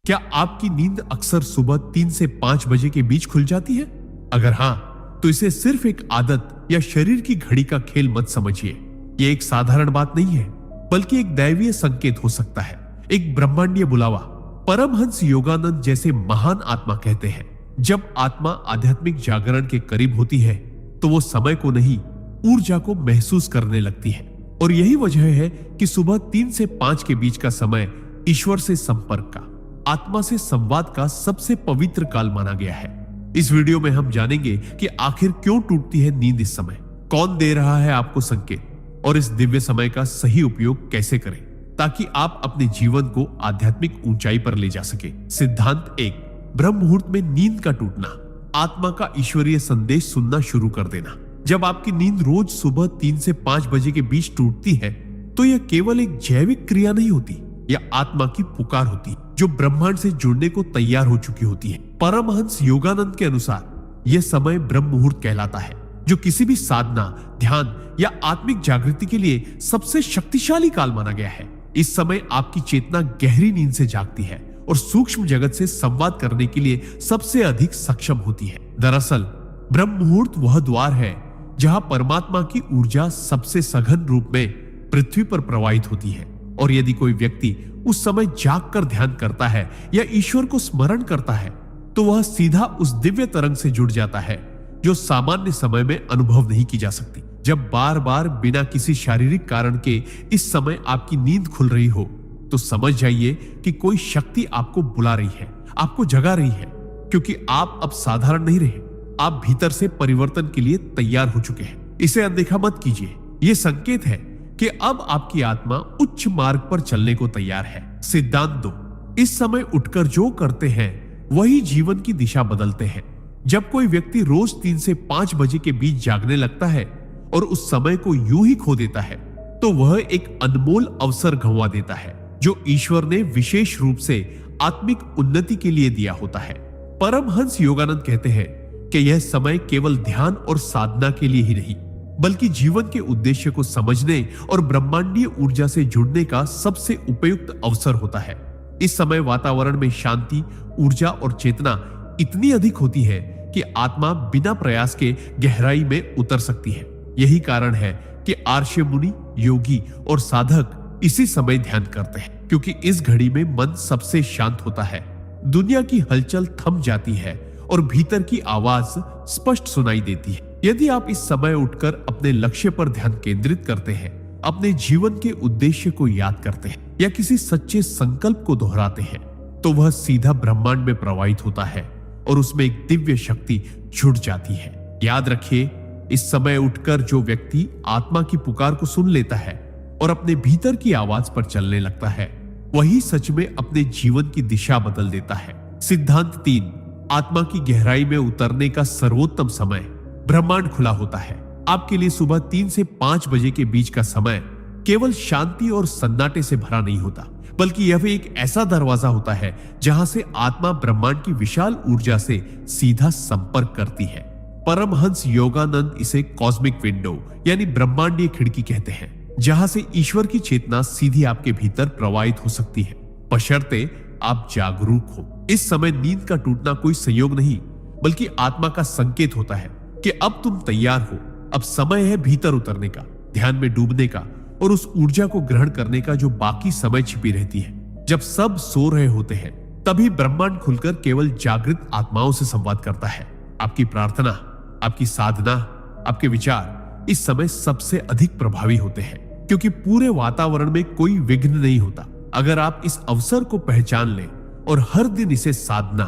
क्या आपकी नींद अक्सर सुबह 3 से 5 बजे के बीच खुल जाती है? अगर हां, तो इसे सिर्फ एक आदत या शरीर की घड़ी का खेल मत समझिए। यह एक साधारण बात नहीं है, बल्कि एक दैवीय संकेत हो सकता है, एक ब्रह्मांडीय बुलावा। परमहंस योगानंद जैसे महान आत्मा कहते हैं, जब आत्मा आध्यात्मिक जागरण के करीब होती है तो वो समय को नहीं, ऊर्जा को महसूस करने लगती है। और यही वजह है कि सुबह 3 से 5 के बीच का समय ईश्वर से संपर्क का, आत्मा से संवाद का सबसे पवित्र काल माना गया है। इस वीडियो में हम जानेंगे कि आखिर क्यों टूटती है नींद इस समय, कौन दे रहा है आपको संकेत, और इस दिव्य समय का सही उपयोग कैसे करें ताकि आप अपने जीवन को आध्यात्मिक ऊंचाई पर ले जा सके। सिद्धांत 1, ब्रह्म मुहूर्त में नींद का टूटना। आत्मा का ईश्वरीय संदेश सुनना शुरू कर देना। जब आपकी नींद रोज सुबह 3 से 5 बजे के बीच टूटती है तो यह केवल एक जैविक क्रिया नहीं होती, यह आत्मा की पुकार होती है जो ब्रह्मांड से जुड़ने को तैयार हो चुकी होती है। परमहंस योगानंद के अनुसार यह समय ब्रह्म मुहूर्त कहलाता है, जो किसी भी साधना, ध्यान या आत्मिक जागृति के लिए सबसे शक्तिशाली काल माना गया है। इस समय आपकी चेतना गहरी नींद से जागती है और सूक्ष्म जगत से संवाद करने के लिए सबसे अधिक सक्षम होती है। दरअसल ब्रह्म मुहूर्त वह द्वार है जहां परमात्मा की ऊर्जा सबसे सघन रूप में पृथ्वी पर प्रवाहित होती है। और यदि कोई व्यक्ति उस समय जागकर ध्यान करता है या ईश्वर को स्मरण करता है तो वह सीधा उस दिव्य तरंग से जुड़ जाता है जो सामान्य समय में अनुभव नहीं की जा सकती। जब बार बार बिना किसी शारीरिक कारण के इस समय आपकी नींद खुल रही हो तो समझ जाइए कि कोई शक्ति आपको बुला रही है, आपको जगा रही है, क्योंकि आप अब साधारण नहीं रहे, आप भीतर से परिवर्तन के लिए तैयार हो चुके हैं। इसे अनदेखा मत कीजिए। यह संकेत है कि अब आपकी आत्मा उच्च मार्ग पर चलने को तैयार है। सिद्धांत 2, इस समय उठकर जो करते हैं वही जीवन की दिशा बदलते हैं। जब कोई व्यक्ति रोज 3 से 5 बजे के बीच जागने लगता है और उस समय को यूं ही खो देता है तो वह एक अनमोल अवसर गंवा देता है जो ईश्वर ने विशेष रूप से आत्मिक उन्नति के लिए दिया होता है। परमहंस योगानंद कहते हैं कि यह समय केवल ध्यान और साधना के लिए ही नहीं, बल्कि जीवन के उद्देश्य को समझने और ब्रह्मांडीय ऊर्जा से जुड़ने का सबसे उपयुक्त अवसर होता है। इस समय वातावरण में शांति, ऊर्जा और चेतना इतनी अधिक होती है कि आत्मा बिना प्रयास के गहराई में उतर सकती है। यही कारण है कि आर्ष्य मुनि, योगी और साधक इसी समय ध्यान करते हैं, क्योंकि इस घड़ी में मन सबसे शांत होता है, दुनिया की हलचल थम जाती है और भीतर की आवाज स्पष्ट सुनाई देती है। यदि आप इस समय उठकर अपने लक्ष्य पर ध्यान केंद्रित करते हैं, अपने जीवन के उद्देश्य को याद करते हैं या किसी सच्चे संकल्प को दोहराते हैं, तो वह सीधा ब्रह्मांड में प्रवाहित होता है और उसमें एक दिव्य शक्ति जुड़ जाती है। याद रखिए, इस समय उठकर जो व्यक्ति आत्मा की पुकार को सुन लेता है और अपने भीतर की आवाज पर चलने लगता है, वही सच में अपने जीवन की दिशा बदल देता है। सिद्धांत 3, आत्मा की गहराई में उतरने का सर्वोत्तम समय। ब्रह्मांड खुला होता है। आपके लिए सुबह 3 से 5 बजे के बीच का समय केवल शांति और सन्नाटे से भरा नहीं होता, बल्कि यह भी एक ऐसा दरवाजा होता है जहां से आत्मा ब्रह्मांड की विशाल ऊर्जा से सीधा संपर्क करती है। परमहंस योगानंद इसे कॉस्मिक विंडो यानी ब्रह्मांडीय खिड़की कहते हैं, जहां से ईश्वर की चेतना सीधी आपके भीतर प्रवाहित हो सकती है, बशर्ते आप जागरूक हो। इस समय नींद का टूटना कोई संयोग नहीं, बल्कि आत्मा का संकेत होता है कि अब तुम तैयार हो, अब समय है भीतर उतरने का, ध्यान में डूबने का और उस ऊर्जा को ग्रहण करने का जो बाकी समय छिपी रहती है। जब सब सो रहे होते हैं तभी ब्रह्मांड खुलकर केवल जागृत आत्माओं से संवाद करता है। आपकी प्रार्थना, आपकी साधना, आपके विचार इस समय सबसे अधिक प्रभावी होते हैं, क्योंकि पूरे वातावरण में कोई विघ्न नहीं होता। अगर आप इस अवसर को पहचान लें और हर दिन इसे साधना,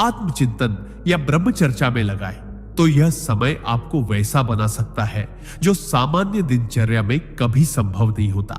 आत्मचिंतन या ब्रह्मचर्चा में लगाएं, तो यह समय आपको वैसा बना सकता है जो सामान्य दिनचर्या में कभी संभव नहीं होता।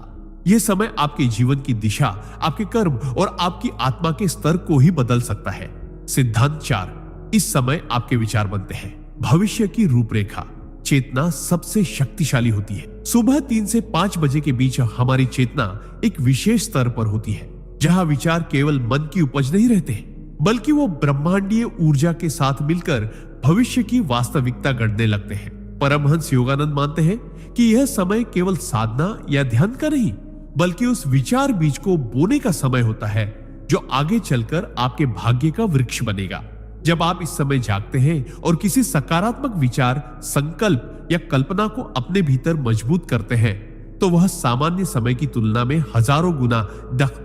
यह समय आपके जीवन की दिशा, आपके कर्म और आपकी आत्मा के स्तर को ही बदल सकता है। सिद्धांत 4, इस समय आपके विचार बनते हैं। भविष्य की रूपरेखा। चेतना सबसे शक्तिशाली होती है। सुबह 3 से 5 बजे के बीच हमारी चेतना एक विशेष स्तर पर होती है, जहां विचार केवल मन की उपज नहीं रहते, बल्कि वो ब्रह्मांडीय ऊर्जा के साथ मिलकर भविष्य की वास्तविकता गढ़ने लगते हैं। परमहंस योगानंद मानते हैं कि यह समय केवल साधना या ध्यान का नहीं, बल्कि उस विचार बीज को बोने का समय होता है जो आगे चलकर आपके भाग्य का वृक्ष बनेगा। जब आप इस समय जागते हैं और किसी सकारात्मक विचार, संकल्प या कल्पना को अपने भीतर मजबूत करते हैं, तो वह सामान्य समय की तुलना में हजारों गुना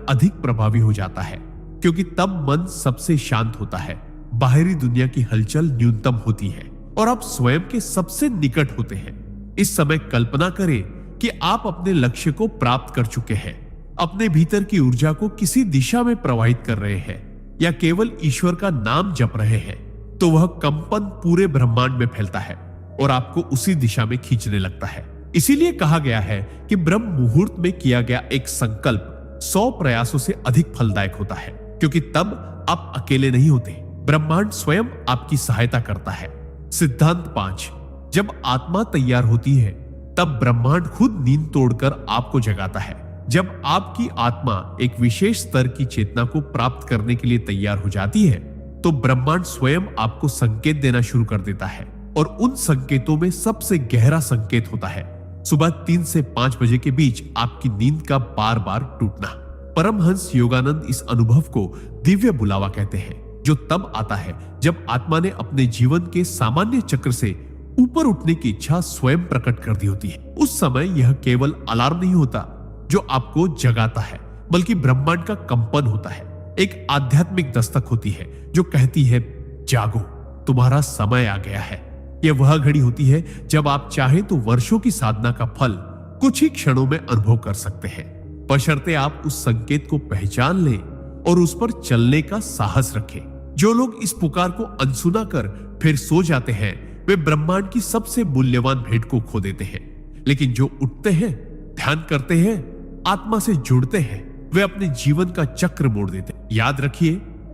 अधिक प्रभावी हो जाता है, क्योंकि तब मन सबसे शांत होता है, बाहरी दुनिया की हलचल न्यूनतम होती है और आप स्वयं के सबसे निकट होते हैं। इस समय कल्पना करें कि आप अपने लक्ष्य को प्राप्त कर चुके हैं, अपने भीतर की ऊर्जा को किसी दिशा में प्रवाहित कर रहे हैं या केवल ईश्वर का नाम जप रहे हैं, तो वह कंपन पूरे ब्रह्मांड में फैलता है और आपको उसी दिशा में खींचने लगता है। इसीलिए कहा गया है कि ब्रह्म मुहूर्त में किया गया एक संकल्प 100 प्रयासों से अधिक फलदायक होता है, क्योंकि तब आप अकेले नहीं होते, ब्रह्मांड स्वयं आपकी सहायता करता है। सिद्धांत 5, जब आत्मा तैयार होती है तब ब्रह्मांड खुद नींद तोड़कर आपको जगाता है। जब आपकी आत्मा एक विशेष स्तर की चेतना को प्राप्त करने के लिए तैयार हो जाती है, तो ब्रह्मांड स्वयं आपको संकेत देना शुरू कर देता है और उन संकेतों में सबसे गहरा संकेत होता है सुबह 3 से 5 बजे के बीच आपकी नींद का बार बार टूटना। परमहंस योगानंद इस अनुभव को दिव्य बुलावा कहते हैं, जो तब आता है जब आत्मा ने अपने जीवन के सामान्य चक्र से ऊपर उठने की इच्छा स्वयं प्रकट कर दी होती है। उस समय यह केवल अलार्म नहीं होता जो आपको जगाता है, बल्कि ब्रह्मांड का कंपन होता है। एक आध्यात्मिक दस्तक होती है जो कहती है, जागो, तुम्हारा समय आ गया है। यह वह घड़ी होती है जब आप चाहे तो वर्षों की साधना का फल कुछ ही क्षणों में अनुभव कर सकते हैं, बशर्ते आप उस संकेत को पहचान लें और उस पर चलने का साहस रखें। जो लोग इस पुकार को अनसुना कर फिर सो जाते हैं, वे ब्रह्मांड की सबसे मूल्यवान भेंट को खो देते हैं। लेकिन जो उठते हैं, ध्यान करते हैं, आत्मा से जुड़ते हैं, वे अपने जीवन का चक्र मोड़ देते हैं। याद रखिए,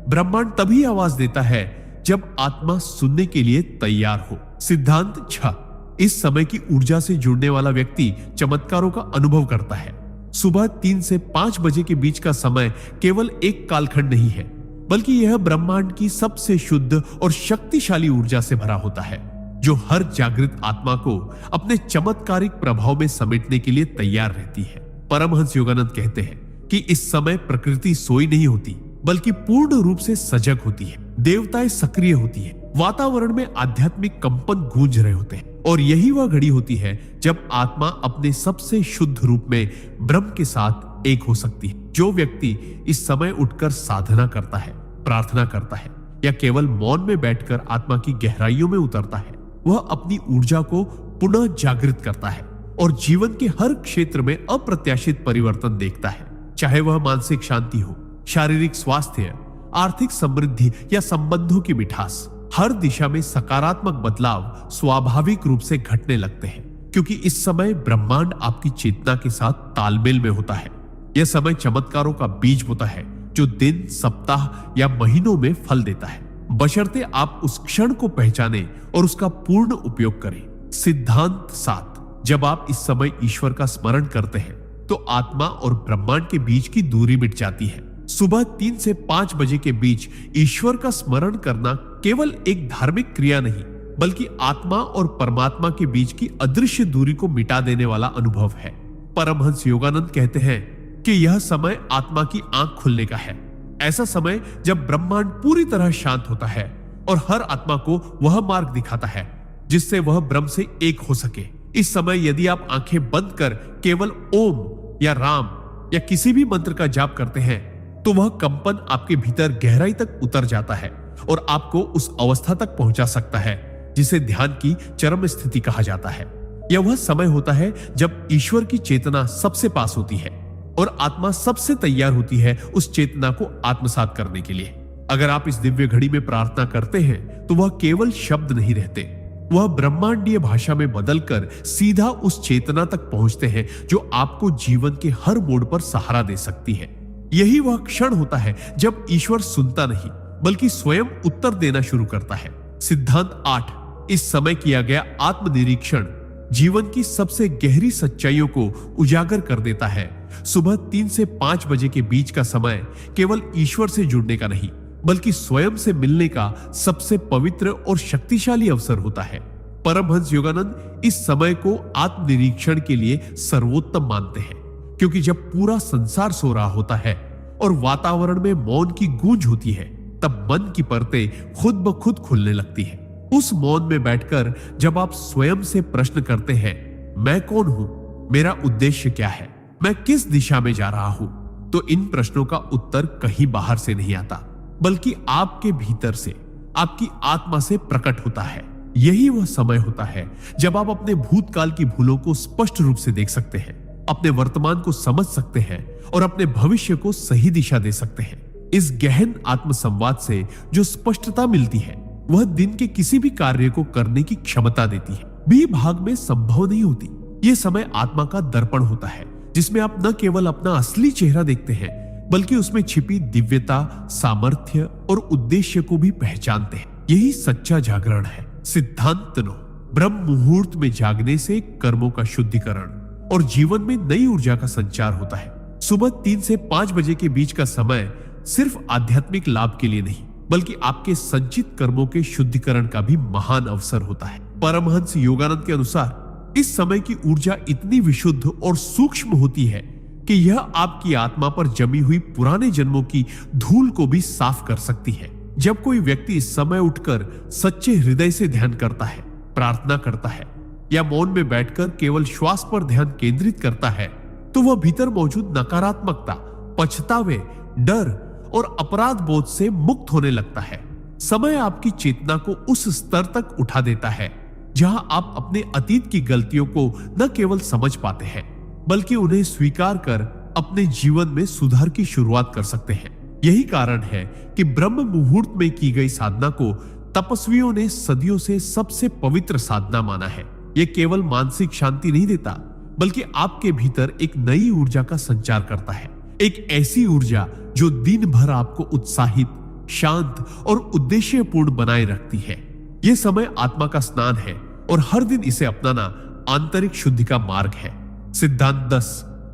ब्रह्मांड तभी आवाज देता है जब आत्मा सुनने के लिए तैयार हो। सिद्धांत 6, इस समय की ऊर्जा से जुड़ने वाला व्यक्ति चमत्कारों का अनुभव करता है। सुबह 3 से 5 बजे के बीच का समय केवल एक कालखंड नहीं है, बल्कि यह ब्रह्मांड की सबसे शुद्ध और शक्तिशाली ऊर्जा से भरा होता है, जो हर जागृत आत्मा को अपने चमत्कारिक प्रभाव में समेटने के लिए तैयार रहती है। परमहंस योगानंद कहते हैं कि इस समय प्रकृति सोई नहीं होती, बल्कि पूर्ण रूप से सजग होती है, देवताएं सक्रिय होती है, वातावरण में आध्यात्मिक कंपन गूंज रहे होते हैं। और यही वह घड़ी होती है जब आत्मा अपने सबसे शुद्ध रूप में ब्रह्म के साथ एक हो सकती है। जो व्यक्ति इस समय उठकर साधना करता है, प्रार्थना करता है या केवल मौन में बैठकर आत्मा की गहराइयों में उतरता है, वह अपनी ऊर्जा को पुनः जागृत करता है और जीवन के हर क्षेत्र में अप्रत्याशित परिवर्तन देखता है। चाहे वह मानसिक शांति हो, शारीरिक स्वास्थ्य, आर्थिक समृद्धि या संबंधों की मिठास, हर दिशा में सकारात्मक बदलाव स्वाभाविक रूप से घटने लगते हैं, क्योंकि इस समय ब्रह्मांड आपकी चेतना के साथ तालमेल में होता है। यह समय चमत्कारों का बीज होता है, जो दिन, सप्ताह या महीनों में फल देता है, बशर्ते आप उस क्षण को पहचाने और उसका पूर्ण उपयोग करें। सिद्धांत 7, जब आप इस समय ईश्वर का स्मरण करते हैं, तो आत्मा और ब्रह्मांड के बीच की दूरी मिट जाती है। सुबह 3 से 5 बजे के बीच ईश्वर का स्मरण करना केवल एक धार्मिक क्रिया नहीं, बल्कि आत्मा और परमात्मा के बीच की अदृश्य दूरी को मिटा देने वाला अनुभव है। परमहंस योगानंद कहते हैं कि यह समय आत्मा की आंख खुलने का है, ऐसा समय जब ब्रह्मांड पूरी तरह शांत होता है और हर आत्मा को वह मार्ग दिखाता है जिससे वह ब्रह्म से एक हो सके। इस समय यदि आप आंखें बंद कर केवल ओम या राम या किसी भी मंत्र का जाप करते हैं, तो वह कंपन आपके भीतर गहराई तक उतर जाता है और आपको उस अवस्था तक पहुंचा सकता है जिसे ध्यान की चरम स्थिति कहा जाता है। यह वह समय होता है जब ईश्वर की चेतना सबसे पास होती है और आत्मा सबसे तैयार होती है उस चेतना को आत्मसात करने के लिए। अगर आप इस दिव्य घड़ी में प्रार्थना करते हैं, तो वह केवल शब्द नहीं रहते, वह ब्रह्मांडीय भाषा में बदलकर सीधा उस चेतना तक पहुंचते हैं जो आपको जीवन के हर मोड़ पर सहारा दे सकती है। यही वह क्षण होता है जब ईश्वर सुनता नहीं, बल्कि स्वयं उत्तर देना शुरू करता है। सिद्धांत 8, इस समय किया गया आत्मनिरीक्षण जीवन की सबसे गहरी सच्चाइयों को उजागर कर देता है। सुबह 3 से 5 बजे के बीच का समय केवल ईश्वर से जुड़ने का नहीं, बल्कि स्वयं से मिलने का सबसे पवित्र और शक्तिशाली अवसर होता है। परमहंस योगानंद इस समय को आत्मनिरीक्षण के लिए सर्वोत्तम मानते हैं, क्योंकि जब पूरा संसार सो रहा होता है और वातावरण में मौन की गूंज होती है, तब मन की परतें खुद ब खुद खुलने लगती है। उस मौन में बैठकर जब आप स्वयं से प्रश्न करते हैं, मैं कौन हूं, मेरा उद्देश्य क्या है, मैं किस दिशा में जा रहा हूं, तो इन प्रश्नों का उत्तर कहीं बाहर से नहीं आता, बल्कि आपके भीतर से, आपकी आत्मा से प्रकट होता है। यही वह समय होता है जब आप अपने भूतकाल की भूलों को स्पष्ट रूप से देख सकते हैं, अपने वर्तमान को समझ सकते हैं और अपने भविष्य को सही दिशा दे सकते हैं। इस गहन आत्मसंवाद से जो स्पष्टता मिलती है, वह दिन के किसी भी कार्य को करने की क्षमता देती है। बी भाग में संभव नहीं होती। यह समय आत्मा का दर्पण होता है, जिसमें आप न केवल अपना असली चेहरा देखते हैं, बल्कि उसमें छिपी दिव्यता, सामर्थ्य और उद्देश्य को भी पहचानते हैं। यही सच्चा जागरण है। सिद्धांत 9, ब्रह्म मुहूर्त में जागने से कर्मों का शुद्धिकरण और जीवन में नई ऊर्जा का संचार होता है। सुबह 3 से 5 बजे के बीच का समय सिर्फ आध्यात्मिक लाभ के लिए नहीं, बल्कि आपके संचित कर्मों के शुद्धिकरण का भी महान अवसर होता है। परमहंस योगानंद के अनुसार इस समय की ऊर्जा इतनी विशुद्ध और सूक्ष्म होती है कि यह आपकी आत्मा पर जमी हुई पुराने जन्मों की धूल को भी साफ कर सकती है। जब कोई व्यक्ति इस समय उठकर सच्चे हृदय से ध्यान करता है, प्रार्थना करता है या मौन में बैठकर केवल श्वास पर ध्यान केंद्रित करता है, तो वह भीतर मौजूद नकारात्मकता, पछतावे, डर और अपराध बोध से मुक्त होने लगता है। समय आपकी चेतना को उस स्तर तक उठा देता है जहां आप अपने अतीत की गलतियों को न केवल समझ पाते हैं, बल्कि उन्हें स्वीकार कर अपने जीवन में सुधार की शुरुआत कर सकते हैं। यही कारण है कि ब्रह्म मुहूर्त में की गई साधना को तपस्वियों ने सदियों से सबसे पवित्र साधना माना है। यह केवल मानसिक शांति नहीं देता, बल्कि आपके भीतर एक नई ऊर्जा का संचार करता है। एक ऐसी ऊर्जा जो दिन भर आपको उत्साहित, शांत और उद्देश्यपूर्ण बनाए रखती है। यह समय आत्मा का स्नान है और हर दिन इसे अपनाना आंतरिक शुद्धि का मार्ग है। सिद्धांत 10,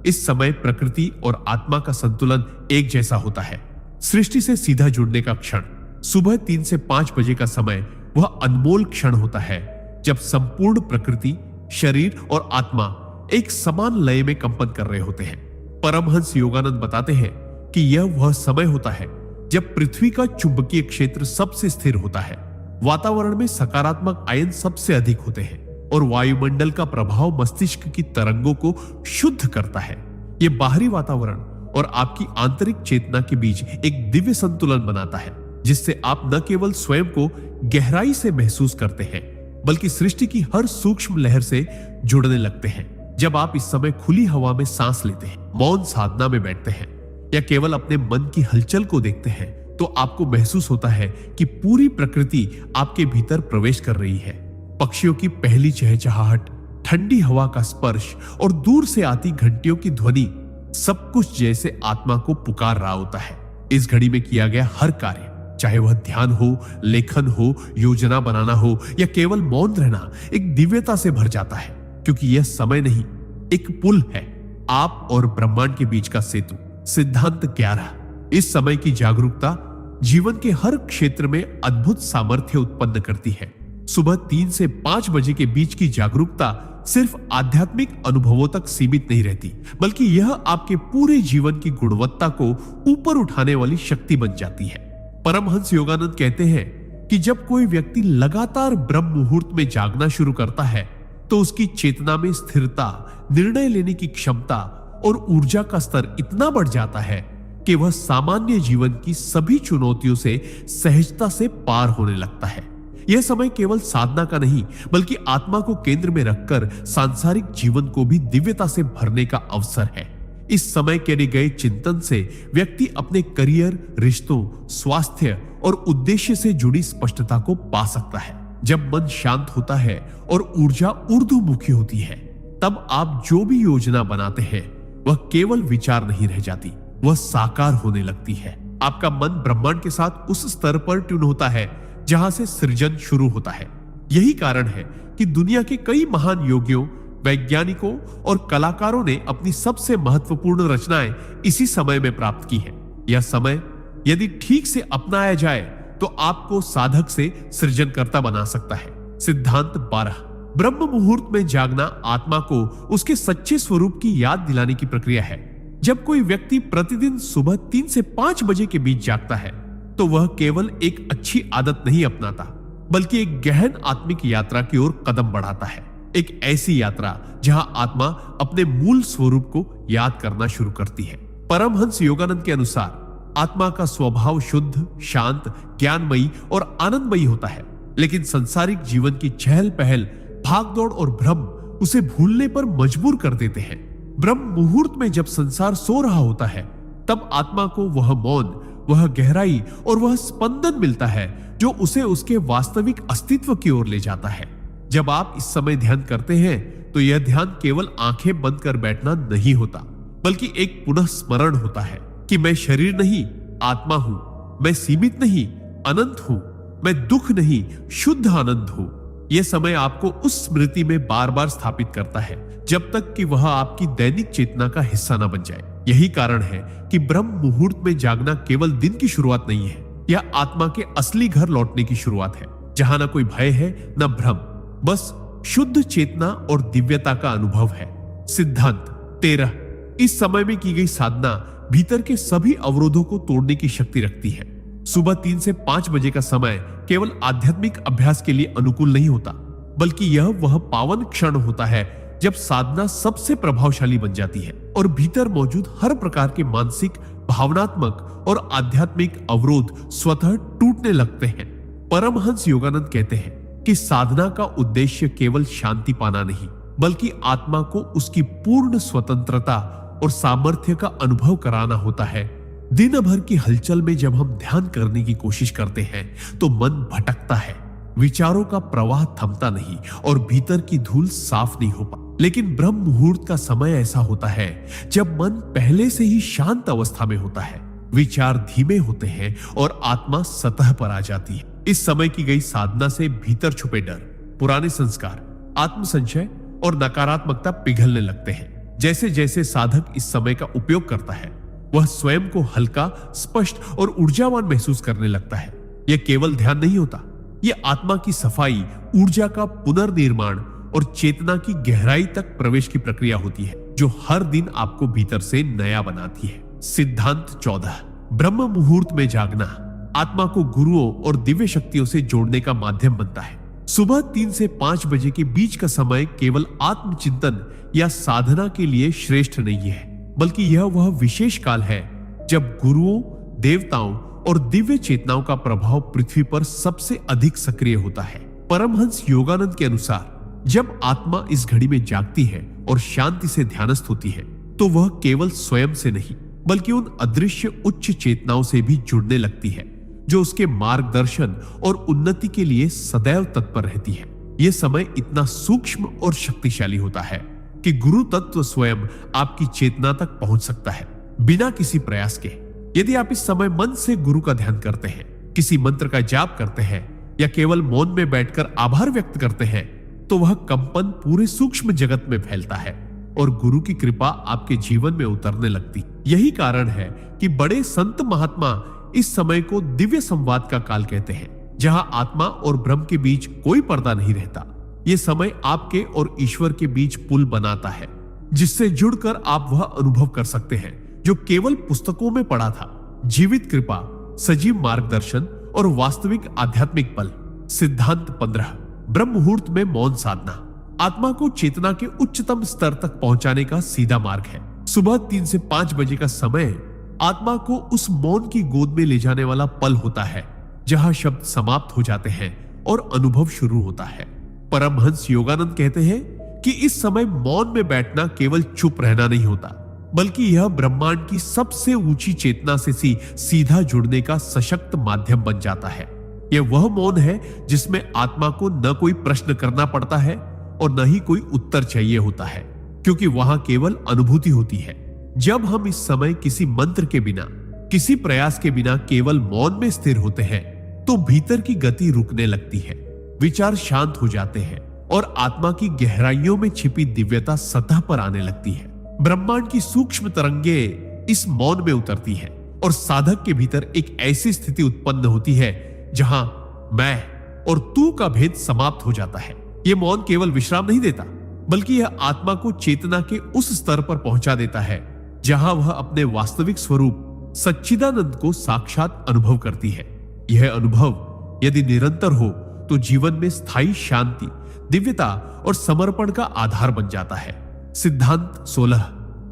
इस समय प्रकृति और आत्मा का संतुलन एक जैसा होता है। सृष्टि से सीधा जुड़ने का क्षण सुबह 3 से 5 बजे का समय वह अनमोल क्षण होता है जब संपूर्ण प्रकृति, शरीर और आत्मा एक समान लय में कंपन कर रहे होते हैं। परमहंस योगानंद बताते हैं कि यह वह समय होता है जब पृथ्वी का चुंबकीय क्षेत्र सबसे स्थिर होता है, वातावरण में सकारात्मक आयन सबसे अधिक होते हैं और वायुमंडल का प्रभाव मस्तिष्क की तरंगों को शुद्ध करता है। यह बाहरी वातावरण और आपकी आंतरिक चेतना के बीच एक दिव्य संतुलन बनाता है, जिससे आप न केवल स्वयं को गहराई से महसूस करते हैं, बल्कि सृष्टि की हर सूक्ष्म लहर से जुड़ने लगते हैं। जब आप इस समय खुली हवा में सांस लेते हैं, मौन साधना में बैठते हैं या केवल अपने मन की हलचल को देखते हैं, तो आपको महसूस होता है कि पूरी प्रकृति आपके भीतर प्रवेश कर रही है। पक्षियों की पहली चहचहाहट, ठंडी हवा का स्पर्श और दूर से आती घंटियों की ध्वनि, सब कुछ जैसे आत्मा को पुकार रहा होता है। इस घड़ी में किया गया हर कार्य, चाहे वह ध्यान हो, लेखन हो, योजना बनाना हो या केवल मौन रहना, एक दिव्यता से भर जाता है, क्योंकि यह समय नहीं, एक पुल है, आप और ब्रह्मांड के बीच का सेतु। सिद्धांत 11, इस समय की जागरूकता जीवन के हर क्षेत्र में अद्भुत सामर्थ्य उत्पन्न करती है। सुबह 3 से 5 बजे के बीच की जागरूकता सिर्फ आध्यात्मिक अनुभवों तक सीमित नहीं रहती, बल्कि यह आपके पूरे जीवन की गुणवत्ता को ऊपर उठाने वाली शक्ति बन जाती है। परमहंस योगानंद कहते हैं कि जब कोई व्यक्ति लगातार ब्रह्म मुहूर्त में जागना शुरू करता है, तो उसकी चेतना में स्थिरता, निर्णय लेने की क्षमता और ऊर्जा का स्तर इतना बढ़ जाता है कि वह सामान्य जीवन की सभी चुनौतियों से सहजता से पार होने लगता है। यह समय केवल साधना का नहीं, बल्कि आत्मा को केंद्र में रखकर सांसारिक जीवन को भी दिव्यता से भरने का अवसर है। इस समय किए गए चिंतन से व्यक्ति अपने करियर, रिश्तों, स्वास्थ्य और उद्देश्य से जुड़ी स्पष्टता को पा सकता है। जब मन शांत होता है और ऊर्जा ऊर्ध्वमुखी होती है, तब आप जो भी योजना बनाते हैं वह केवल विचार नहीं रह जाती, वह साकार होने लगती है। आपका मन ब्रह्मांड के साथ उस स्तर पर ट्यून होता है जहां से सृजन शुरू होता है। यही कारण है कि दुनिया के कई महान योगियों, वैज्ञानिकों और कलाकारों ने अपनी सबसे महत्वपूर्ण रचनाएं इसी समय में प्राप्त की है। यह समय यदि ठीक से अपनाया जाए तो आपको साधक से सृजनकर्ता बना सकता है। सिद्धांत 12, ब्रह्म मुहूर्त में जागना आत्मा को उसके सच्चे स्वरूप की याद दिलाने की प्रक्रिया है। जब कोई व्यक्ति प्रतिदिन सुबह 3 से 5 बजे के बीच जागता है तो वह केवल एक अच्छी आदत नहीं अपनाता, बल्कि एक गहन आत्मिक यात्रा की ओर कदम बढ़ाता है। एक ऐसी यात्रा जहां आत्मा अपने मूल स्वरूप को याद करना शुरू करती है। परमहंस योगानंद के अनुसार आत्मा का स्वभाव शुद्ध, शांत, ज्ञानमयी और आनंदमयी होता है, लेकिन सांसारिक जीवन की चहल पहल, भागदौड़ और भ्रम उसे भूलने पर मजबूर कर देते हैं। ब्रह्म मुहूर्त में जब संसार सो रहा होता है, तब आत्मा को वह मौन, वह गहराई और वह स्पंदन मिलता है जो उसे उसके वास्तविक अस्तित्व की ओर ले जाता है। जब आप इस समय ध्यान करते हैं तो यह ध्यान केवल आंखें बंद कर बैठना नहीं होता, बल्कि एक पुनः स्मरण होता है कि मैं शरीर नहीं, आत्मा हूं, मैं सीमित नहीं, अनंत हूं, मैं दुख नहीं, शुद्ध आनंद हूं। यह समय आपको उस स्मृति में बार बार स्थापित करता है, जब तक कि वह आपकी दैनिक चेतना का हिस्सा न बन जाए। यही कारण है कि ब्रह्म मुहूर्त में जागना केवल दिन की शुरुआत नहीं है, यह आत्मा के असली घर लौटने की शुरुआत है, जहां न कोई भय है, न भ्रम, बस शुद्ध चेतना और दिव्यता का अनुभव है। सिद्धांत 13। इस समय में की गई साधना भीतर के सभी अवरोधों को तोड़ने की शक्ति रखती है। सुबह 3 से 5 बजे का समय केवल आध्यात्मिक अभ्यास के लिए अनुकूल नहीं होता, बल्कि यह वह पावन क्षण होता है जब साधना सबसे प्रभावशाली बन जाती है और भीतर मौजूद हर प्रकार के मानसिक, भावनात्मक और आध्यात्मिक अवरोध स्वतः टूटने लगते हैं। परमहंस योगानंद कहते हैं कि साधना का उद्देश्य केवल शांति पाना नहीं, बल्कि आत्मा को उसकी पूर्ण स्वतंत्रता और सामर्थ्य का अनुभव कराना होता है। दिन भर की हलचल में जब हम ध्यान करने की कोशिश करते हैं तो मन भटकता है, विचारों का प्रवाह थमता नहीं और भीतर की धूल साफ नहीं हो पाती। लेकिन ब्रह्म मुहूर्त का समय ऐसा होता है जब मन पहले से ही शांत अवस्था में होता है, विचार धीमे होते हैं और आत्मा सतह पर आ जाती है। इस समय की गई साधना से भीतर छुपे डर, पुराने संस्कार, आत्मसंशय और नकारात्मकता पिघलने लगते हैं। जैसे जैसे साधक इस समय का उपयोग करता है, वह स्वयं को हल्का, स्पष्ट और ऊर्जावान महसूस करने लगता है। यह केवल ध्यान नहीं होता, यह आत्मा की सफाई, ऊर्जा का पुनर्निर्माण और चेतना की गहराई तक प्रवेश की प्रक्रिया होती है, जो हर दिन आपको भीतर से नया बनाती है। सिद्धांत 14। ब्रह्म मुहूर्त में जागना आत्मा को गुरुओं और दिव्य शक्तियों से जोड़ने का माध्यम बनता है। सुबह 3 से 5 बजे के बीच का समय केवल आत्मचिंतन या साधना के लिए श्रेष्ठ नहीं है, बल्कि यह वह विशेष काल है जब गुरुओं, देवताओं और दिव्य चेतनाओं का प्रभाव पृथ्वी पर सबसे अधिक सक्रिय होता है। परमहंस योगानंद के अनुसार जब आत्मा इस घड़ी में जागती है और शांति से ध्यानस्थ होती है, तो वह केवल स्वयं से नहीं, बल्कि उन अदृश्य उच्च चेतनाओं से भी जुड़ने लगती है, जो उसके मार्गदर्शन और उन्नति के लिए सदैव तत्पर रहती है। यह समय इतना सूक्ष्म और शक्तिशाली होता है कि गुरु तत्व स्वयं आपकी चेतना तक पहुंच सकता है, बिना किसी प्रयास के। यदि आप इस समय मन से गुरु का ध्यान करते हैं, किसी मंत्र का जाप करते हैं या केवल मौन में बैठकर आभार व्यक्त करते हैं, तो वह कंपन पूरे सूक्ष्म जगत में फैलता है और गुरु की कृपा आपके जीवन में उतरने लगती। यही कारण है कि बड़े संत महात्मा इस समय को दिव्य संवाद का काल कहते हैं, जहां आत्मा और ब्रह्म के बीच कोई पर्दा नहीं रहता। यह समय आपके और ईश्वर के बीच पुल बनाता है, जिससे जुड़कर आप वह अनुभव कर सकते हैं जो केवल पुस्तकों में पढ़ा था। जीवित कृपा, सजीव मार्गदर्शन और वास्तविक आध्यात्मिक बल। सिद्धांत 15। ब्रह्म मुहूर्त में मौन साधना आत्मा को चेतना के उच्चतम स्तर तक पहुंचाने का सीधा मार्ग है। सुबह 3 से 5 बजे का समय आत्मा को उस मौन की गोद में ले जाने वाला पल होता है, जहां शब्द समाप्त हो जाते हैं और अनुभव शुरू होता है। परमहंस योगानंद कहते हैं कि इस समय मौन में बैठना केवल चुप रहना नहीं होता, बल्कि यह ब्रह्मांड की सबसे ऊंची चेतना से सीधा जुड़ने का सशक्त माध्यम बन जाता है। यह वह मौन है जिसमें आत्मा को न कोई प्रश्न करना पड़ता है और न ही कोई उत्तर चाहिए होता है, क्योंकि वहां केवल अनुभूति होती है। जब हम इस समय किसी मंत्र के बिना, किसी प्रयास के बिना केवल मौन में स्थिर होते हैं, तो भीतर की गति रुकने लगती है, विचार शांत हो जाते हैं और आत्मा की गहराइयों में छिपी दिव्यता सतह पर आने लगती है। ब्रह्मांड की सूक्ष्म तरंगे इस मौन में उतरती है और साधक के भीतर एक ऐसी स्थिति उत्पन्न होती है जहां मैं और तू का भेद समाप्त हो जाता है। यह मौन केवल विश्राम नहीं देता, बल्कि यह आत्मा को चेतना के उस स्तर पर पहुंचा देता है जहां वह अपने वास्तविक स्वरूप सच्चिदानंद को साक्षात अनुभव करती है। यह अनुभव यदि निरंतर हो तो जीवन में स्थायी शांति, दिव्यता और समर्पण का आधार बन जाता है। सिद्धांत 16।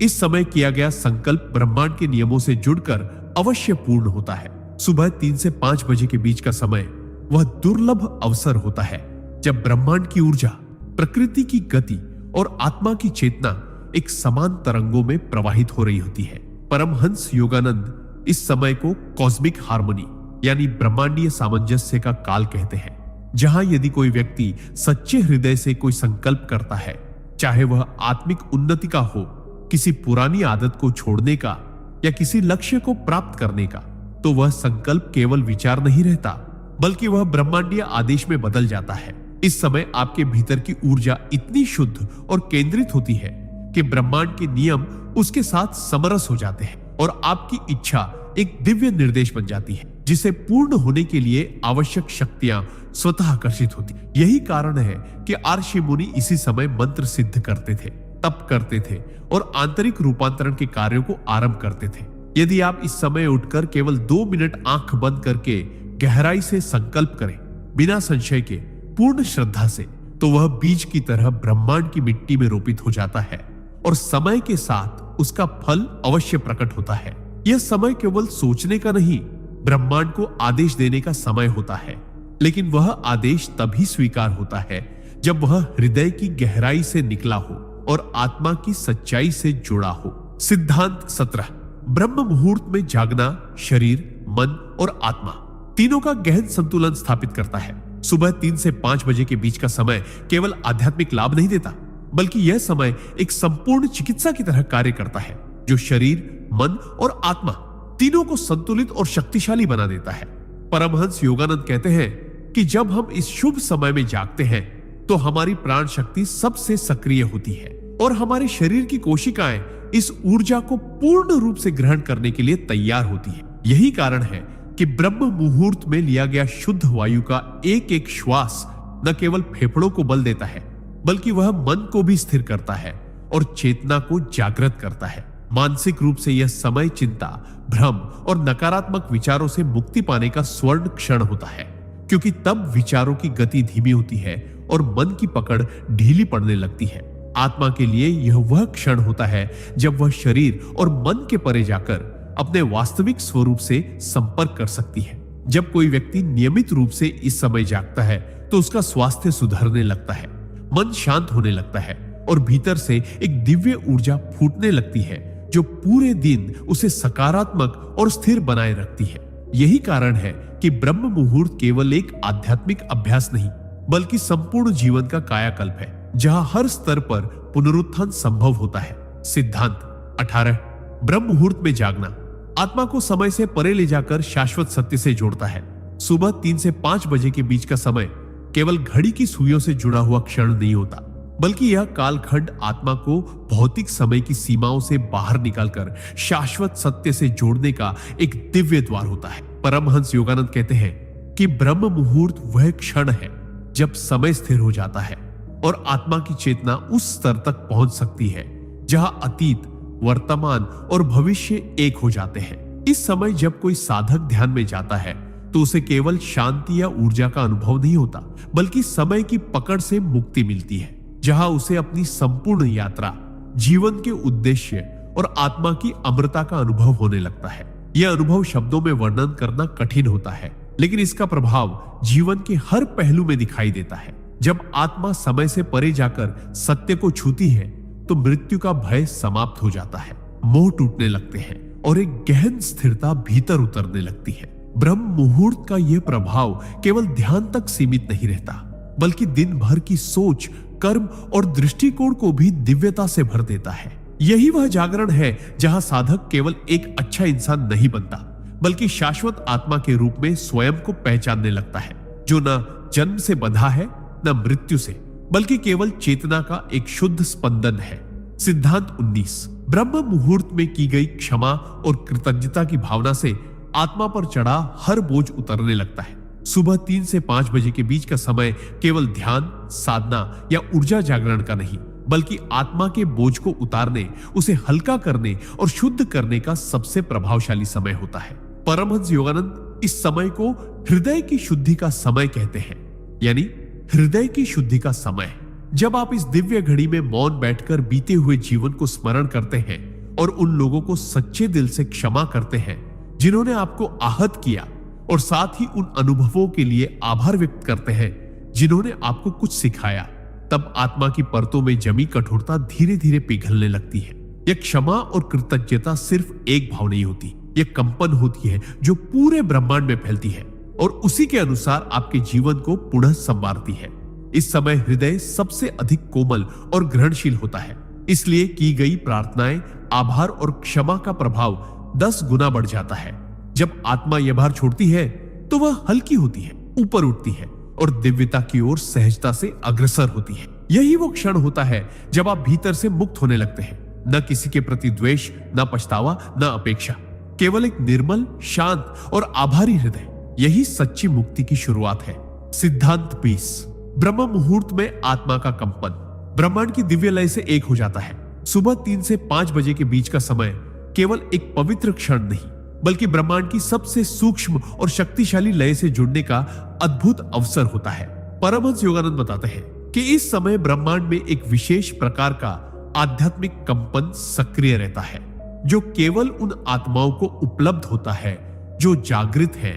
इस समय किया गया संकल्प ब्रह्मांड के नियमों से जुड़कर अवश्य पूर्ण होता है। सुबह 3 से 5 बजे के बीच का समय वह दुर्लभ अवसर होता है जब ब्रह्मांड की ऊर्जा, प्रकृति की गति और आत्मा की चेतना एक समान तरंगों में प्रवाहित हो रही होती है। परमहंस योगानंद इस समय को कॉस्मिक हार्मनी यानी ब्रह्मांडीय सामंजस्य का काल कहते हैं, जहां यदि कोई व्यक्ति सच्चे हृदय से कोई संकल्प करता है, चाहे वह आत्मिक उन्नति का हो, किसी पुरानी आदत को छोड़ने का या किसी लक्ष्य को प्राप्त करने का, तो वह संकल्प केवल विचार नहीं रहता बल्कि वह ब्रह्मांडीय आदेश में बदल जाता है। इस समय आपके भीतर की ऊर्जा इतनी शुद्ध और केंद्रित होती है कि ब्रह्मांड के नियम उसके साथ समरस हो जाते हैं और आपकी इच्छा एक दिव्य निर्देश बन जाती है, जिसे पूर्ण होने के लिए आवश्यक शक्तियां स्वतः आकर्षित होती। यही कारण है कि आर्षि मुनि इसी समय मंत्र सिद्ध करते थे, तप करते थे और आंतरिक रूपांतरण के कार्यों को आरंभ करते थे। यदि आप इस समय उठकर केवल 2 मिनट आंख बंद करके गहराई से संकल्प करें, बिना संशय के, पूर्ण श्रद्धा से, तो वह बीज की तरह ब्रह्मांड की मिट्टी में रोपित हो जाता है और समय के साथ उसका फल अवश्य प्रकट होता है। यह समय केवल सोचने का नहीं, ब्रह्मांड को आदेश देने का समय होता है, लेकिन वह आदेश तभी स्वीकार होता है जब वह हृदय की गहराई से निकला हो और आत्मा की सच्चाई से जुड़ा हो। सिद्धांत 17। ब्रह्म मुहूर्त में जागना शरीर, मन और आत्मा तीनों का गहन संतुलन स्थापित करता है। सुबह 3 से 5 बजे के बीच का समय केवल आध्यात्मिक लाभ नहीं देता, बल्कि यह समय एक संपूर्ण चिकित्सा की तरह कार्य करता है, जो शरीर, मन और आत्मा तीनों को संतुलित और शक्तिशाली बना देता है। परमहंस योगानंद कहते हैं कि जब हम इस शुभ समय में जागते हैं तो हमारी प्राण शक्ति सबसे सक्रिय होती है और हमारे शरीर की कोशिकाएं इस ऊर्जा को पूर्ण रूप से ग्रहण करने के लिए तैयार होती है। यही कारण है कि ब्रह्म मुहूर्त में लिया गया शुद्ध वायु का एक एक श्वास न केवल फेफड़ों को बल देता है, बल्कि वह मन को भी स्थिर करता है और चेतना को जागृत करता है। मानसिक रूप से यह समय चिंता, भ्रम और नकारात्मक विचारों से मुक्ति पाने का स्वर्ण क्षण होता है, क्योंकि तब विचारों की गति धीमी होती है और मन की पकड़ ढीली पड़ने लगती है। आत्मा के लिए यह वह क्षण होता है जब वह शरीर और मन के परे जाकर अपने वास्तविक स्वरूप से संपर्क कर सकती है। जब कोई व्यक्ति नियमित रूप से इस समय जागता है तो उसका स्वास्थ्य सुधरने लगता है, मन शांत होने लगता है और भीतर से एक दिव्य ऊर्जा फूटने लगती है जो पूरे दिन उसे सकारात्मक और स्थिर बनाए रखती है। यही कारण है कि ब्रह्म मुहूर्त केवल एक आध्यात्मिक अभ्यास नहीं, बल्कि संपूर्ण जीवन का कायाकल्प है, जहां हर स्तर पर पुनरुत्थान संभव होता है। सिद्धांत 18। ब्रह्म मुहूर्त में जागना आत्मा को समय से परे ले जाकर शाश्वत सत्य से जोड़ता है। सुबह 3 से 5 बजे के बीच का समय केवल घड़ी की सुइयों से जुड़ा हुआ क्षण नहीं होता, बल्कि यह कालखंड आत्मा को भौतिक समय की सीमाओं से बाहर निकालकर शाश्वत सत्य से जोड़ने का एक दिव्य द्वार होता है। परमहंस योगानंद कहते हैं कि ब्रह्म मुहूर्त वह क्षण है जब समय स्थिर हो जाता है और आत्मा की चेतना उस स्तर तक पहुंच सकती है जहां अतीत, वर्तमान और भविष्य एक हो जाते हैं। इस समय जब कोई साधक ध्यान में जाता है तो उसे केवल शांति या ऊर्जा का अनुभव नहीं होता, बल्कि समय की पकड़ से मुक्ति मिलती है, जहां उसे अपनी संपूर्ण यात्रा, जीवन के उद्देश्य और आत्मा की अमरता का अनुभव होने लगता है। यह अनुभव शब्दों में वर्णन करना कठिन होता है, लेकिन इसका प्रभाव जीवन के हर पहलू में दिखाई देता है। जब आत्मा समय से परे जाकर सत्य को छूती है तो मृत्यु का भय समाप्त हो जाता है, मोह टूटने लगते हैं और एक गहन स्थिरता भीतर उतरने लगती है। ब्रह्म मुहूर्त का यह प्रभाव केवल ध्यान तक सीमित नहीं रहता, बल्कि दिन भर की सोच, कर्म और दृष्टिकोण को भी दिव्यता से भर देता है। यही वह जागरण है जहां साधक केवल एक अच्छा इंसान नहीं बनता, बल्कि शाश्वत आत्मा के रूप में स्वयं को पहचानने लगता है, जो न जन्म से बंधा है न मृत्यु से, बल्कि केवल चेतना का एक शुद्ध स्पंदन है। सिद्धांत 19। ब्रह्म मुहूर्त में की गई क्षमा और कृतज्ञता की भावना से आत्मा पर चढ़ा हर बोझ उतरने लगता है। सुबह 3 से 5 बजे के बीच का समय केवल ध्यान, साधना या ऊर्जा जागरण का नहीं, बल्कि आत्मा के बोझ को उतारने, उसे हल्का करने और शुद्ध करने का सबसे प्रभावशाली समय होता है। परमहंस योगानंद इस समय को हृदय की शुद्धि का समय कहते हैं, यानी हृदय की शुद्धि का समय। जब आप इस दिव्य घड़ी में मौन बैठकर बीते हुए जीवन को स्मरण करते हैं और उन लोगों को सच्चे दिल से क्षमा करते हैं जिन्होंने आपको आहत किया, और साथ ही उन अनुभवों के लिए आभार व्यक्त करते हैं जिन्होंने आपको कुछ सिखाया, तब आत्मा की परतों में जमी कठोरता धीरे धीरे पिघलने लगती है। यह क्षमा और कृतज्ञता सिर्फ एक भाव नहीं होती, यह कंपन होती है जो पूरे ब्रह्मांड में फैलती है और उसी के अनुसार आपके जीवन को पुनः संवारती है। इस समय हृदय सबसे अधिक कोमल और ग्रहणशील होता है, इसलिए की गई प्रार्थनाएं, आभार और क्षमा का प्रभाव 10 गुना बढ़ जाता है। जब आत्मा यह भार छोड़ती है तो वह हल्की होती है, ऊपर उठती है और दिव्यता की ओर सहजता से अग्रसर होती है। यही वो क्षण होता है जब आप भीतर से मुक्त होने लगते हैं। न किसी के प्रति द्वेष, न पछतावा, न अपेक्षा, केवल एक निर्मल, शांत और आभारी हृदय। यही सच्ची मुक्ति की शुरुआत है। सिद्धांत 20। ब्रह्म मुहूर्त में आत्मा का कंपन ब्रह्मांड की दिव्य लय से एक हो जाता है। सुबह 3 से 5 बजे के बीच का समय केवल एक पवित्र क्षण नहीं, बल्कि ब्रह्मांड की सबसे सूक्ष्म और शक्तिशाली लय से जुड़ने का अद्भुत अवसर होता है। परमहंस योगानंद बताते हैं कि इस समय ब्रह्मांड में एक विशेष प्रकार का आध्यात्मिक कंपन सक्रिय रहता है, जो केवल उन आत्माओं को उपलब्ध होता है जो जागृत है,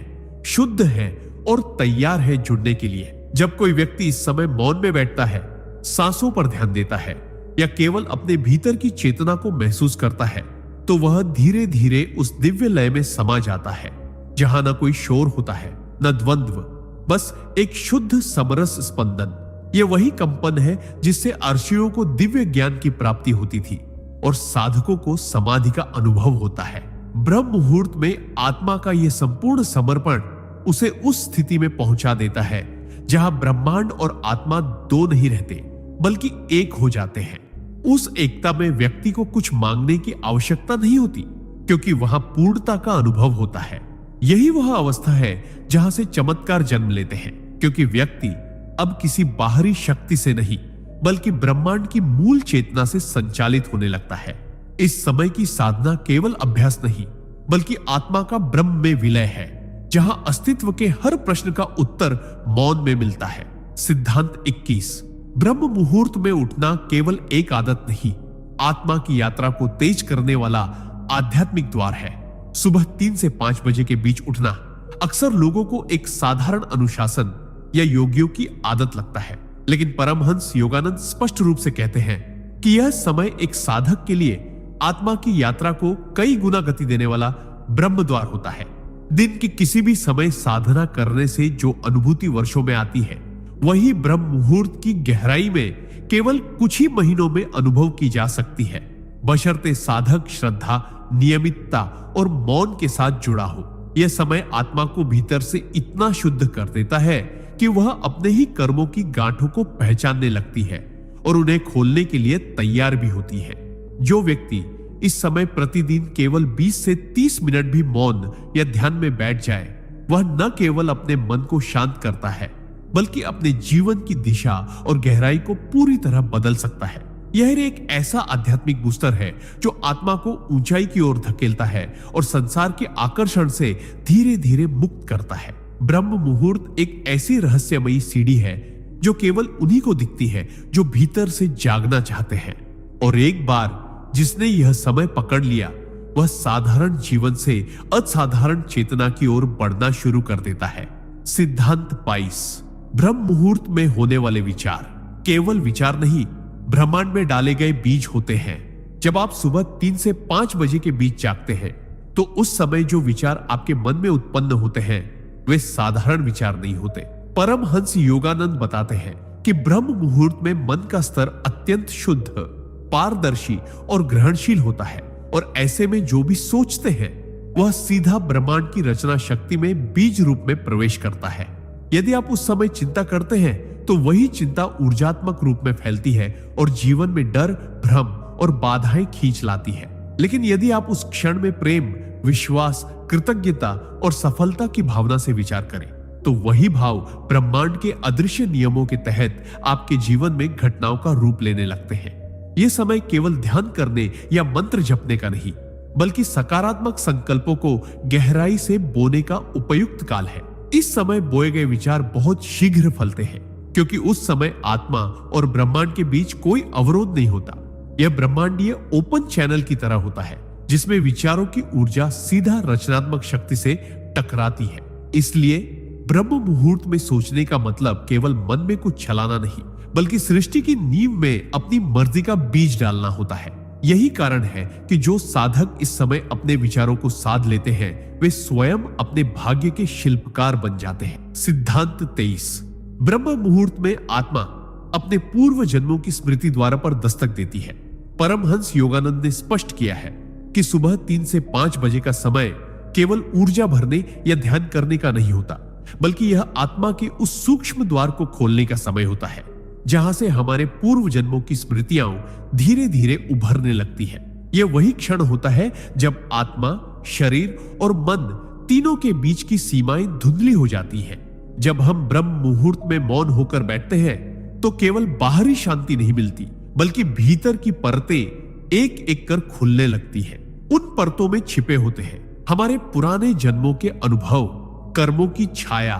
शुद्ध है और तैयार है जुड़ने के लिए। जब कोई व्यक्ति इस समय मौन में बैठता है, सांसों पर ध्यान देता है या केवल अपने भीतर की चेतना को महसूस करता है, तो वह धीरे धीरे उस दिव्य लय में समा जाता है जहां न कोई शोर होता है, न द्वंद्व, बस एक शुद्ध समरस स्पंदन। यह वही कंपन है जिससे अर्षियों को दिव्य ज्ञान की प्राप्ति होती थी और साधकों को समाधि का अनुभव होता है। ब्रह्म मुहूर्त में आत्मा का यह संपूर्ण समर्पण उसे उस स्थिति में पहुंचा देता है जहां ब्रह्मांड और आत्मा दो नहीं रहते, बल्कि एक हो जाते हैं। उस एकता में व्यक्ति को कुछ मांगने की आवश्यकता नहीं होती, क्योंकि वहां पूर्णता का अनुभव होता है। यही वह अवस्था है जहां से चमत्कार जन्म लेते हैं, क्योंकि व्यक्ति अब किसी बाहरी शक्ति से नहीं, बल्कि ब्रह्मांड की मूल चेतना से संचालित होने लगता है। इस समय की साधना केवल अभ्यास नहीं, बल्कि आत्मा का ब्रह्म में विलय है, जहां अस्तित्व के हर प्रश्न का उत्तर मौन में मिलता है। सिद्धांत 21। ब्रह्म मुहूर्त में उठना केवल एक आदत नहीं, आत्मा की यात्रा को तेज करने वाला आध्यात्मिक द्वार है। सुबह 3 से 5 बजे के बीच उठना अक्सर लोगों को एक साधारण अनुशासन या योगियों की आदत लगता है, लेकिन परमहंस योगानंद स्पष्ट रूप से कहते हैं कि यह समय एक साधक के लिए आत्मा की यात्रा को कई गुना गति देने वाला ब्रह्म द्वार होता है। दिन के किसी भी समय साधना करने से जो अनुभूति वर्षों में आती है, वही ब्रह्म मुहूर्त की गहराई में केवल कुछ ही महीनों में अनुभव की जा सकती है, बशर्ते साधक श्रद्धा, नियमितता और मौन के साथ जुड़ा हो। यह समय आत्मा को भीतर से इतना शुद्ध कर देता है कि वह अपने ही कर्मों की गांठों को पहचानने लगती है और उन्हें खोलने के लिए तैयार भी होती है। जो व्यक्ति इस समय प्रतिदिन केवल 20 से 30 मिनट भी मौन या ध्यान में बैठ जाए, वह न केवल अपने मन को शांत करता है, बल्कि अपने जीवन की दिशा और गहराई को पूरी तरह बदल सकता है। यह एक ऐसा आध्यात्मिक बूस्टर है जो आत्मा को ऊंचाई की ओर धकेलता है और संसार के आकर्षण से धीरे धीरे मुक्त करता है। ब्रह्म मुहूर्त एक ऐसी रहस्यमयी सीढ़ी है जो केवल उन्हीं को दिखती है जो भीतर से जागना चाहते हैं, और एक बार जिसने यह समय पकड़ लिया, वह साधारण जीवन से असाधारण चेतना की ओर बढ़ना शुरू कर देता है। सिद्धांत 22। ब्रह्म मुहूर्त में होने वाले विचार केवल विचार नहीं, ब्रह्मांड में डाले गए बीज होते हैं। जब आप सुबह 3 से 5 बजे के बीच जागते हैं, तो उस समय जो विचार आपके मन में उत्पन्न होते हैं, वे साधारण विचार नहीं होते। परमहंस योगानंद बताते हैं कि ब्रह्म मुहूर्त में मन का स्तर अत्यंत शुद्ध, पारदर्शी और ग्रहणशील होता है, और ऐसे में जो भी सोचते हैं वह सीधा ब्रह्मांड की रचना शक्ति में बीज रूप में प्रवेश करता है। यदि आप उस समय चिंता करते हैं, तो वही चिंता ऊर्जात्मक रूप में फैलती है और जीवन में डर, भ्रम और बाधाएं खींच लाती है। लेकिन यदि आप उस क्षण में प्रेम, विश्वास, कृतज्ञता और सफलता की भावना से विचार करें, तो वही भाव ब्रह्मांड के अदृश्य नियमों के तहत आपके जीवन में घटनाओं का रूप लेने लगते हैं। यह समय केवल ध्यान करने या मंत्र जपने का नहीं, बल्कि सकारात्मक संकल्पों को गहराई से बोने का उपयुक्त काल है। इस समय बोए गए विचार बहुत शीघ्र फलते हैं, क्योंकि उस समय आत्मा और ब्रह्मांड के बीच कोई अवरोध नहीं होता। यह ब्रह्मांडीय ओपन चैनल की तरह होता है, जिसमें विचारों की ऊर्जा सीधा रचनात्मक शक्ति से टकराती है। इसलिए ब्रह्म मुहूर्त में सोचने का मतलब केवल मन में कुछ चलाना नहीं, बल्कि सृष्टि की नींव में अपनी मर्जी का बीज डालना होता है। यही कारण है कि जो साधक इस समय अपने विचारों को साध लेते हैं, वे स्वयं अपने भाग्य के शिल्पकार बन जाते हैं। सिद्धांत 23। ब्रह्म मुहूर्त में आत्मा अपने पूर्व जन्मों की स्मृति द्वारा पर दस्तक देती है। परमहंस योगानंद ने स्पष्ट किया है कि सुबह 3 से 5 बजे का समय केवल ऊर्जा भरने या ध्यान करने का नहीं होता, बल्कि यह आत्मा के उस सूक्ष्म द्वार को खोलने का समय होता है, जहां से हमारे पूर्व जन्मों की स्मृतियां धीरे धीरे उभरने लगती है। यह वही क्षण होता है जब आत्मा, शरीर और मन तीनों के बीच की सीमाएं धुंधली हो जाती है। जब हम ब्रह्म मुहूर्त में मौन होकर बैठते हैं, तो केवल बाहरी शांति नहीं मिलती, बल्कि भीतर की परतें एक एक कर खुलने लगती है। उन परतों में छिपे होते हैं हमारे पुराने जन्मों के अनुभव, कर्मों की छाया,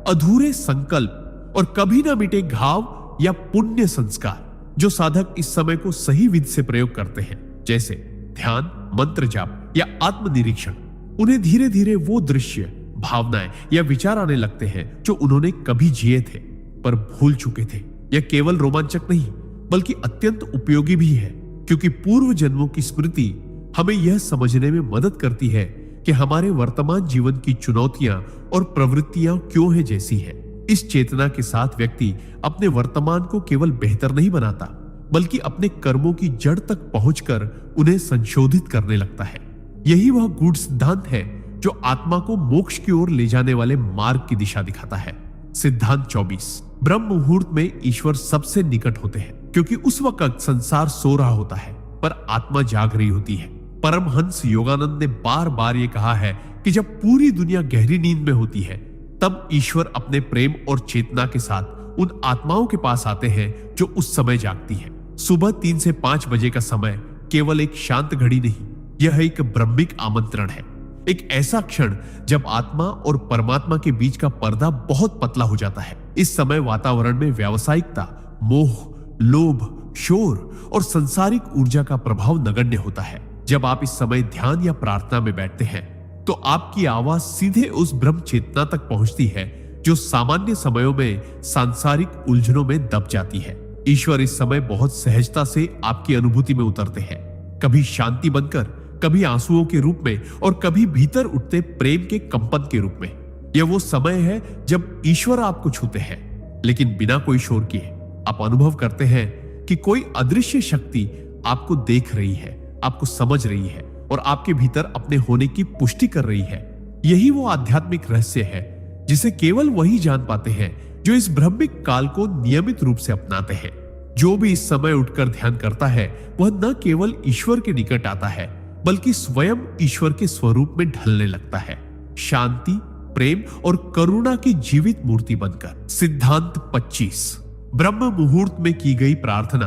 अधूरे संकल्प और कभी ना मिटे घाव या पुण्य संस्कार, जो साधक इस समय को सही विधि से प्रयोग करते हैं, जैसे ध्यान, मंत्र जाप या आत्मनिरीक्षण। उन्हें धीरे धीरे वो दृश्य, भावनाएं या विचार आने लगते हैं जो उन्होंने कभी जिए थे पर भूल चुके थे। यह केवल रोमांचक नहीं, बल्कि अत्यंत उपयोगी भी है, क्योंकि पूर्व जन्मों की स्मृति हमें यह समझने में मदद करती है कि हमारे वर्तमान जीवन की चुनौतियां और प्रवृत्तियां क्यों है जैसी है। इस चेतना के साथ व्यक्ति अपने वर्तमान को केवल बेहतर नहीं बनाता, बल्कि अपने कर्मों की जड़ तक पहुंचकर उन्हें संशोधित करने लगता है। यही वह गूढ़ सिद्धांत है जो आत्मा को मोक्ष की ओर ले जाने वाले मार्ग की दिशा दिखाता है। सिद्धांत 24। ब्रह्म मुहूर्त में ईश्वर सबसे निकट होते हैं, क्योंकि उस वक्त संसार सो रहा होता है पर आत्मा जाग रही होती है। परमहंस योगानंद ने बार बार ये कहा है कि जब पूरी दुनिया गहरी नींद में होती है, तब ईश्वर अपने प्रेम और चेतना के साथ उन आत्माओं के पास आते हैं जो उस समय जागती है। सुबह 3 से 5 बजे का समय केवल एक शांत घड़ी नहीं, यह एक ब्रह्मिक आमंत्रण है। एक ऐसा क्षण जब आत्मा और परमात्मा के बीच का पर्दा बहुत पतला हो जाता है। इस समय वातावरण में व्यावसायिकता, मोह, लोभ, शोर और सांसारिक ऊर्जा का प्रभाव नगण्य होता है। जब आप इस समय ध्यान या प्रार्थना में बैठते हैं, तो आपकी आवाज सीधे उस ब्रह्म चेतना तक पहुंचती है जो सामान्य समयों में सांसारिक उलझनों में दब जाती है। ईश्वर इस समय बहुत सहजता से आपकी अनुभूति में उतरते हैं, कभी शांति बनकर, कभी आंसुओं के रूप में और कभी भीतर उठते प्रेम के कंपन के रूप में। यह वो समय है जब ईश्वर आपको छूते हैं, लेकिन बिना कोई शोर किए। आप अनुभव करते हैं कि कोई अदृश्य शक्ति आपको देख रही है, आपको समझ रही है और आपके भीतर अपने होने की पुष्टि कर रही है। यही वो आध्यात्मिक रहस्य है जिसे केवल वही जान पाते हैं जो इस ब्रह्मिक काल को नियमित रूप से अपनाते हैं। जो भी इस समय उठकर ध्यान करता है, वह न केवल ईश्वर के निकट आता है, बल्कि स्वयं ईश्वर के स्वरूप में ढलने लगता है, शांति, प्रेम और करुणा की जीवित मूर्ति बनकर। सिद्धांत 25। ब्रह्म मुहूर्त में की गई प्रार्थना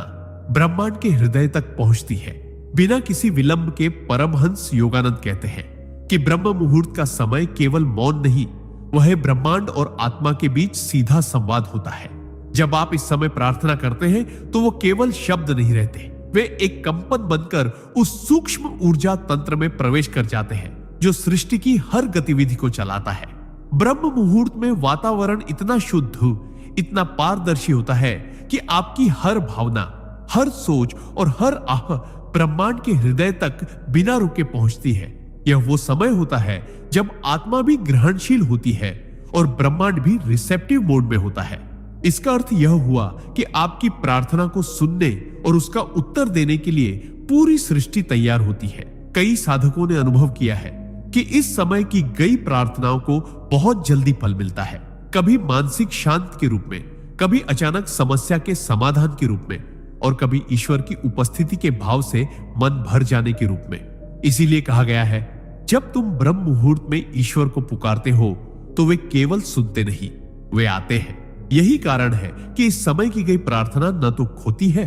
ब्रह्मांड के हृदय तक पहुंचती है बिना किसी विलंब के। परमहंस योगानंद कहते हैं कि ब्रह्म मुहूर्त का समय केवल मौन नहीं, वह ब्रह्मांड और आत्मा के बीच सीधा संवाद होता है। जब आप इस समय प्रार्थना करते हैं, तो वो केवल शब्द नहीं रहते, वे एक कंपन बनकर उस सूक्ष्म ऊर्जा तंत्र में प्रवेश कर जाते हैं जो सृष्टि की हर गतिविधि को चलाता है। ब्रह्म मुहूर्त में वातावरण इतना शुद्ध, इतना पारदर्शी होता है कि आपकी हर भावना, हर सोच और हर आह ब्रह्मांड के हृदय तक बिना रुके पहुंचती है। यह वो समय होता है जब आत्मा भी ग्रहणशील होती है और ब्रह्मांड भी रिसेप्टिव मोड में होता है। इसका अर्थ यह हुआ कि आपकी प्रार्थना को सुनने और उसका उत्तर देने के लिए पूरी सृष्टि तैयार होती है। कई साधकों ने अनुभव किया है कि इस समय की गई प्रार्थनाओं को बहुत जल्दी फल मिलता है, कभी मानसिक शांति के रूप में, कभी अचानक समस्या के समाधान के रूप में और कभी ईश्वर की उपस्थिति के भाव से मन भर जाने के रूप में। इसीलिए कहा गया है, जब तुम ब्रह्म मुहूर्त में ईश्वर को पुकारते हो तो वे केवल सुनते नहीं, वे आते हैं। यही कारण है कि इस समय की गई प्रार्थना न तो खोती है,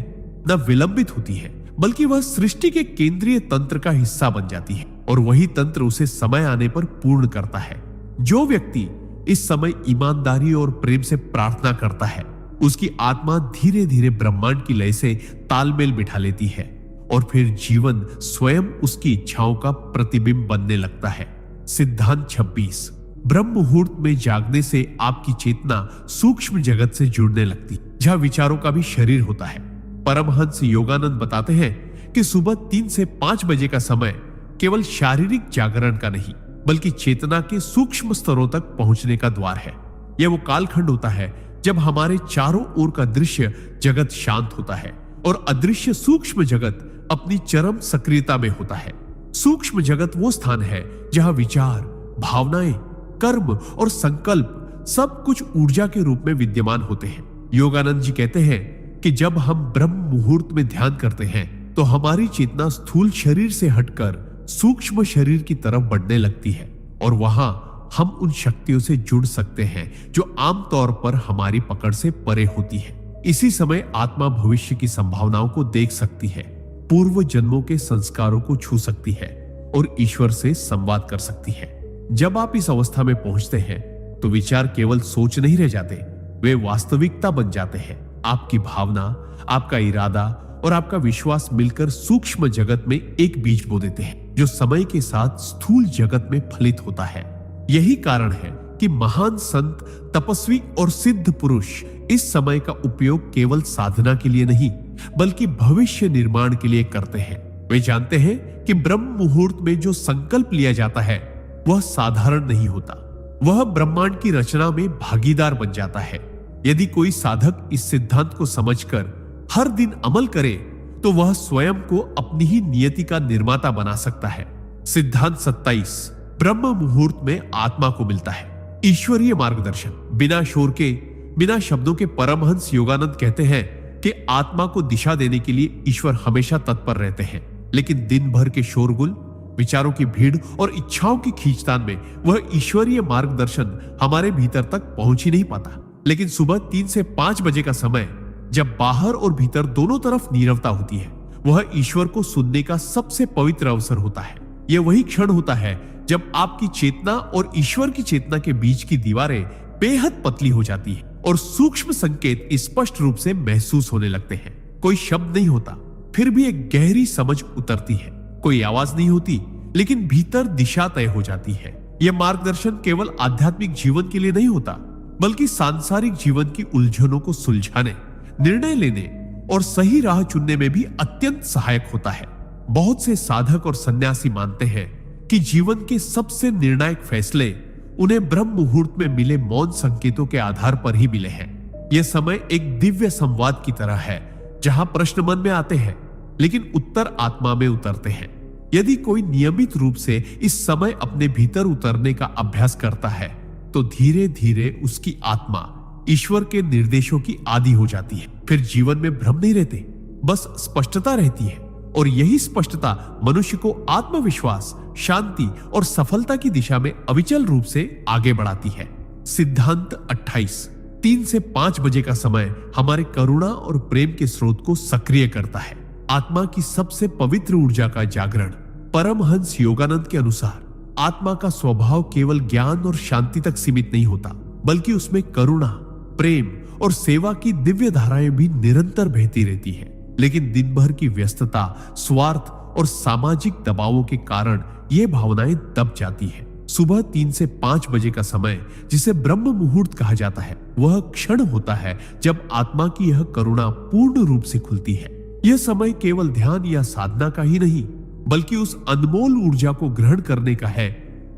न विलंबित होती है, बल्कि वह सृष्टि के केंद्रीय तंत्र का हिस्सा बन जाती है और वही तंत्र उसे समय आने पर पूर्ण करता है। जो व्यक्ति इस समय ईमानदारी और प्रेम से प्रार्थना करता है, उसकी आत्मा धीरे धीरे ब्रह्मांड की लय से तालमेल बिठा लेती है और फिर जीवन स्वयं उसकी इच्छाओं का प्रतिबिंब बनने लगता है। सिद्धांत 26। ब्रह्म मुहूर्त में जागने से आपकी चेतना सूक्ष्म जगत से जुड़ने लगती, जहां विचारों का भी शरीर होता है। परमहंस योगानंद बताते हैं कि सुबह 3 से 5 बजे का समय केवल शारीरिक जागरण का नहीं, बल्कि चेतना के सूक्ष्म स्तरों तक पहुंचने का द्वार है। यह वो कालखंड होता है जब हमारे चारों ओर का दृश्य जगत शांत होता है और अदृश्य सूक्ष्म जगत अपनी चरम सक्रियता में होता है। सूक्ष्म जगत वो स्थान है जहां विचार, भावनाएं, कर्म और संकल्प सब कुछ ऊर्जा के रूप में विद्यमान होते हैं। योगानंद जी कहते हैं कि जब हम ब्रह्म मुहूर्त में ध्यान करते हैं तो हमारी चेतना स्थूल शरीर से हटकर सूक्ष्म शरीर की तरफ बढ़ने लगती है और वहां हम उन शक्तियों से जुड़ सकते हैं जो आमतौर पर हमारी पकड़ से परे होती है। इसी समय आत्मा भविष्य की संभावनाओं को देख सकती है, पूर्व जन्मों के संस्कारों को छू सकती है और ईश्वर से संवाद कर सकती है। जब आप इस अवस्था में पहुंचते हैं तो विचार केवल सोच नहीं रह जाते, वे वास्तविकता बन जाते हैं। आपकी भावना, आपका इरादा और आपका विश्वास मिलकर सूक्ष्म जगत में एक बीज बो देते हैं जो समय के साथ स्थूल जगत में फलित होता है। यही कारण है कि महान संत, तपस्वी और सिद्ध पुरुष इस समय का उपयोग केवल साधना के लिए नहीं, बल्कि भविष्य निर्माण के लिए करते हैं। वे जानते हैं कि ब्रह्म मुहूर्त में जो संकल्प लिया जाता है वह साधारण नहीं होता, वह ब्रह्मांड की रचना में भागीदार बन जाता है। यदि कोई साधक इस सिद्धांत को समझकर हर दिन अमल करे तो वह स्वयं को अपनी ही नियति का निर्माता बना सकता है। सिद्धांत 27। ब्रह्म मुहूर्त में आत्मा को मिलता है ईश्वरीय मार्गदर्शन। बिना शोर के, बिना शब्दों के परमहंस योगानंद कहते हैं कि आत्मा को दिशा देने के लिए ईश्वर हमेशा तत्पर रहते हैं, लेकिन दिन भर के शोरगुल, विचारों की भीड़ और इच्छाओं की खींचतान में वह ईश्वरीय मार्गदर्शन हमारे भीतर तक पहुंच ही नहीं पाता। लेकिन सुबह 3 से 5 बजे का समय, जब बाहर और भीतर दोनों तरफ नीरवता होती है, वह ईश्वर को सुनने का सबसे पवित्र अवसर होता है। यह वही क्षण होता है जब आपकी चेतना और ईश्वर की चेतना के बीच की दीवारें बेहद पतली हो जाती है और सूक्ष्म संकेत स्पष्ट रूप से महसूस होने लगते हैं। कोई शब्द नहीं होता, फिर भी एक गहरी समझ उतरती है। कोई आवाज नहीं होती, लेकिन भीतर दिशा तय हो जाती है। यह मार्गदर्शन केवल आध्यात्मिक जीवन के लिए नहीं होता, बल्कि सांसारिक जीवन की उलझनों को सुलझाने, निर्णय लेने और सही राह चुनने में भी अत्यंत सहायक होता है। बहुत से साधक और सन्यासी मानते हैं कि जीवन के सबसे निर्णायक फैसले उन्हें ब्रह्म मुहूर्त में मिले मौन संकेतों के आधार पर ही मिले हैं। यह समय एक दिव्य संवाद की तरह है, जहां प्रश्न मन में आते हैं लेकिन उत्तर आत्मा में उतरते हैं। यदि कोई नियमित रूप से इस समय अपने भीतर उतरने का अभ्यास करता है तो धीरे धीरे उसकी आत्मा ईश्वर के निर्देशों की आदी हो जाती है। फिर जीवन में भ्रम नहीं रहते, बस स्पष्टता रहती है और यही स्पष्टता मनुष्य को आत्मविश्वास, शांति और सफलता की दिशा में अविचल रूप से आगे बढ़ाती है। सिद्धांत 28। 3 से 5 बजे का समय हमारे करुणा और प्रेम के स्रोत को सक्रिय करता है। आत्मा की सबसे पवित्र ऊर्जा का जागरण। परमहंस योगानंद के अनुसार आत्मा का स्वभाव केवल ज्ञान और शांति तक सीमित नहीं होता, बल्कि उसमें करुणा, प्रेम और सेवा की दिव्य धाराएं भी निरंतर बहती रहती है। लेकिन दिन भर की व्यस्तता, स्वार्थ और सामाजिक दबावों के कारण ये भावनाएं दब जाती हैं। सुबह 3 से 5 बजे का समय, जिसे ब्रह्म मुहूर्त कहा जाता है, वह क्षण होता है जब आत्मा की यह करुणा पूर्ण रूप से खुलती है। यह समय केवल ध्यान या साधना का ही नहीं, बल्कि उस अनमोल ऊर्जा को ग्रहण करने का है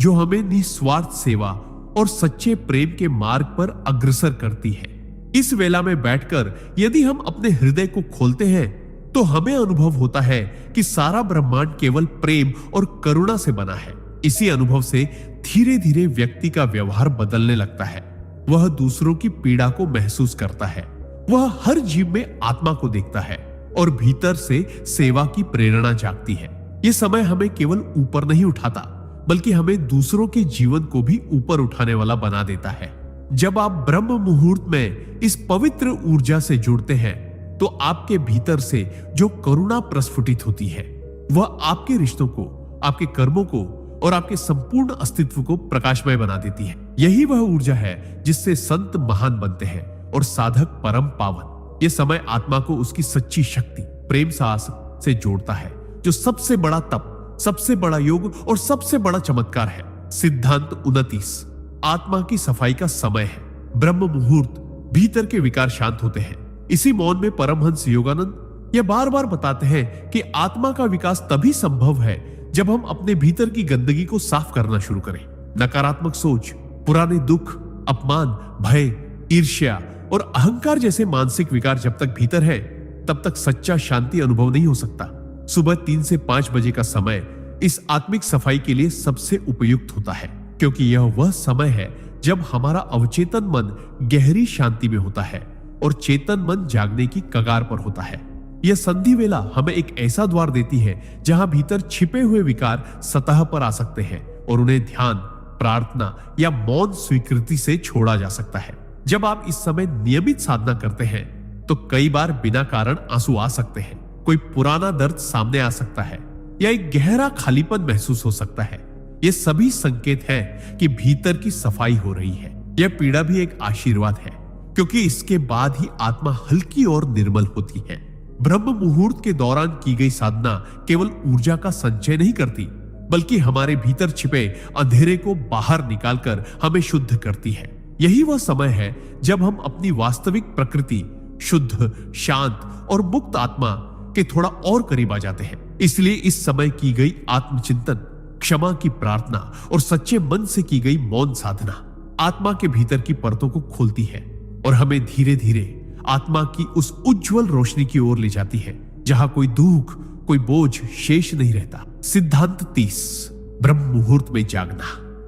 जो हमें निस्वार्थ सेवा और सच्चे प्रेम के मार्ग पर अग्रसर करती है। इस वेला में बैठकर यदि हम अपने हृदय को खोलते हैं तो हमें अनुभव होता है कि सारा ब्रह्मांड केवल प्रेम और करुणा से बना है। इसी अनुभव से धीरे धीरे व्यक्ति का व्यवहार बदलने लगता है। वह दूसरों की पीड़ा को महसूस करता है, वह हर जीव में आत्मा को देखता है और भीतर से सेवा की प्रेरणा जागती है। यह समय हमें केवल ऊपर नहीं उठाता, बल्कि हमें दूसरों के जीवन को भी ऊपर उठाने वाला बना देता है। जब आप ब्रह्म मुहूर्त में इस पवित्र ऊर्जा से जुड़ते हैं तो आपके भीतर से जो करुणा प्रस्फुटित होती है वह आपके रिश्तों को, आपके कर्मों को और आपके संपूर्ण अस्तित्व को प्रकाशमय बना देती है। यही वह ऊर्जा है जिससे संत महान बनते हैं और साधक परम पावन। यह समय आत्मा को उसकी सच्ची शक्ति, प्रेम साहस से जोड़ता है, जो सबसे बड़ा तप, सबसे बड़ा योग और सबसे बड़ा चमत्कार है। सिद्धांत 29। आत्मा की सफाई का समय है ब्रह्म मुहूर्त। भीतर के विकार शांत होते हैं। इसी मौन में परमहंस योगानंद यह बार बार बताते हैं कि आत्मा का विकास तभी संभव है जब हम अपने भीतर की गंदगी को साफ करना शुरू करें। नकारात्मक सोच, पुराने दुख, अपमान, भय, ईर्ष्या और अहंकार जैसे मानसिक विकार जब तक भीतर है तब तक सच्चा शांति अनुभव नहीं हो सकता। सुबह 3 से 5 बजे का समय इस आत्मिक सफाई के लिए सबसे उपयुक्त होता है, क्योंकि यह वह समय है जब हमारा अवचेतन मन गहरी शांति में होता है और चेतन मन जागने की कगार पर होता है। यह संधि वेला हमें एक ऐसा द्वार देती है जहां भीतर छिपे हुए विकार सतह पर आ सकते हैं और उन्हें ध्यान, प्रार्थना या मौन स्वीकृति से छोड़ा जा सकता है। जब आप इस समय नियमित साधना करते हैं तो कई बार बिना कारण आंसू आ सकते हैं, कोई पुराना दर्द सामने आ सकता है या एक गहरा खालीपन महसूस हो सकता है। ये सभी संकेत हैं कि भीतर की सफाई हो रही है। यह पीड़ा भी एक आशीर्वाद है, क्योंकि इसके बाद ही आत्मा हल्की और निर्मल होती है। ब्रह्म मुहूर्त के दौरान की गई साधना केवल ऊर्जा का संचय नहीं करती, बल्कि हमारे भीतर छिपे अंधेरे को बाहर निकालकर हमें शुद्ध करती है। यही वह समय है जब हम अपनी वास्तविक प्रकृति, शुद्ध, शांत और मुक्त आत्मा के थोड़ा और करीब आ जाते हैं। इसलिए इस समय की गई आत्मचिंतन, क्षमा की प्रार्थना और सच्चे मन से की गई मौन साधना आत्मा के भीतर की परतों को खोलती है और हमें धीरे धीरे आत्मा की उस उज्जवल रोशनी की ओर ले जाती है जहां कोई दुख, कोई बोझ शेष नहीं रहता। सिद्धांत 30। ब्रह्म मुहूर्त में जागना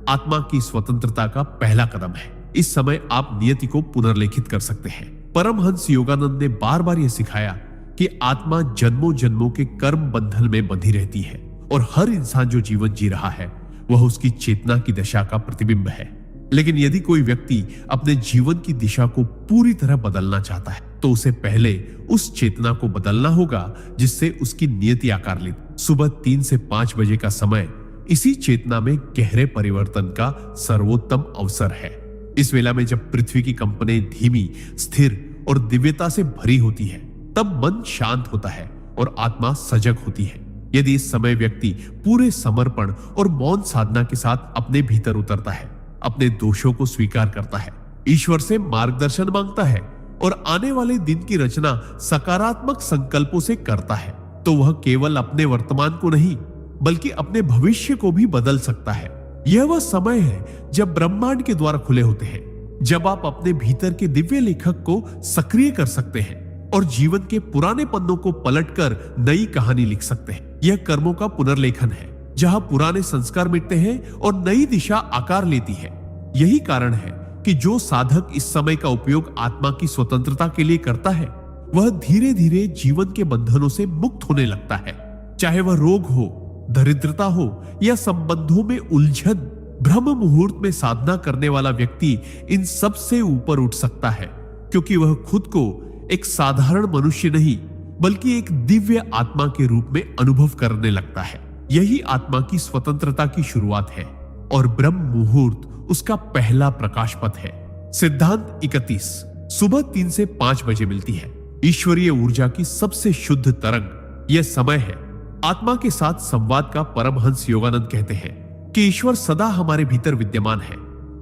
आत्मा की स्वतंत्रता का पहला कदम है। इस समय आप नियति को पुनर्लेखित कर सकते हैं। परमहंस योगानंद ने बार बार यह सिखाया कि आत्मा जन्मों जन्मों के कर्म बंधन में बंधी रहती है और हर इंसान जो जीवन जी रहा है वह उसकी चेतना की दशा का प्रतिबिंब है। लेकिन यदि कोई व्यक्ति अपने जीवन की दिशा को पूरी तरह बदलना चाहता है तो उसे पहले उस चेतना को बदलना होगा जिससे उसकी नियति आकार ले। सुबह 3 से 5 बजे का समय इसी चेतना में गहरे परिवर्तन का सर्वोत्तम अवसर है। इस वेला में जब पृथ्वी की कंपनें धीमी, स्थिर और दिव्यता से भरी होती है तब मन शांत होता है और आत्मा सजग होती है। यदि इस समय व्यक्ति पूरे समर्पण और मौन साधना के साथ अपने भीतर उतरता है, अपने दोषों को स्वीकार करता है, ईश्वर से मार्गदर्शन मांगता है और आने वाले दिन की रचना सकारात्मक संकल्पों से करता है, तो वह केवल अपने वर्तमान को नहीं बल्कि अपने भविष्य को भी बदल सकता है। यह वह समय है जब ब्रह्मांड के द्वार खुले होते हैं, जब आप अपने भीतर के दिव्य लेखक को सक्रिय कर सकते हैं और जीवन के पुराने पन्नों को पलटकर नई कहानी लिख सकते हैं। यह कर्मों का पुनर्लेखन है जहां पुराने संस्कार मिटते हैं और नई दिशा आकार लेती है। यही कारण है कि जो साधक इस समय का उपयोग आत्मा की स्वतंत्रता के लिए करता है वह धीरे धीरे जीवन के बंधनों से मुक्त होने लगता है। चाहे वह रोग हो, दरिद्रता हो या संबंधों में उलझन, ब्रह्म मुहूर्त में साधना करने वाला व्यक्ति इन सब से ऊपर उठ सकता है, क्योंकि वह खुद को एक साधारण मनुष्य नहीं बल्कि एक दिव्य आत्मा के रूप में अनुभव करने लगता है। यही आत्मा की स्वतंत्रता की शुरुआत है और ब्रह्म मुहूर्त उसका पहला प्रकाश पथ है। सिद्धांत 31। सुबह 3 से 5 बजे मिलती है ईश्वरीय ऊर्जा की सबसे शुद्ध तरंग। यह समय है आत्मा के साथ संवाद का। परमहंस योगानंद कहते हैं कि ईश्वर सदा हमारे भीतर विद्यमान है,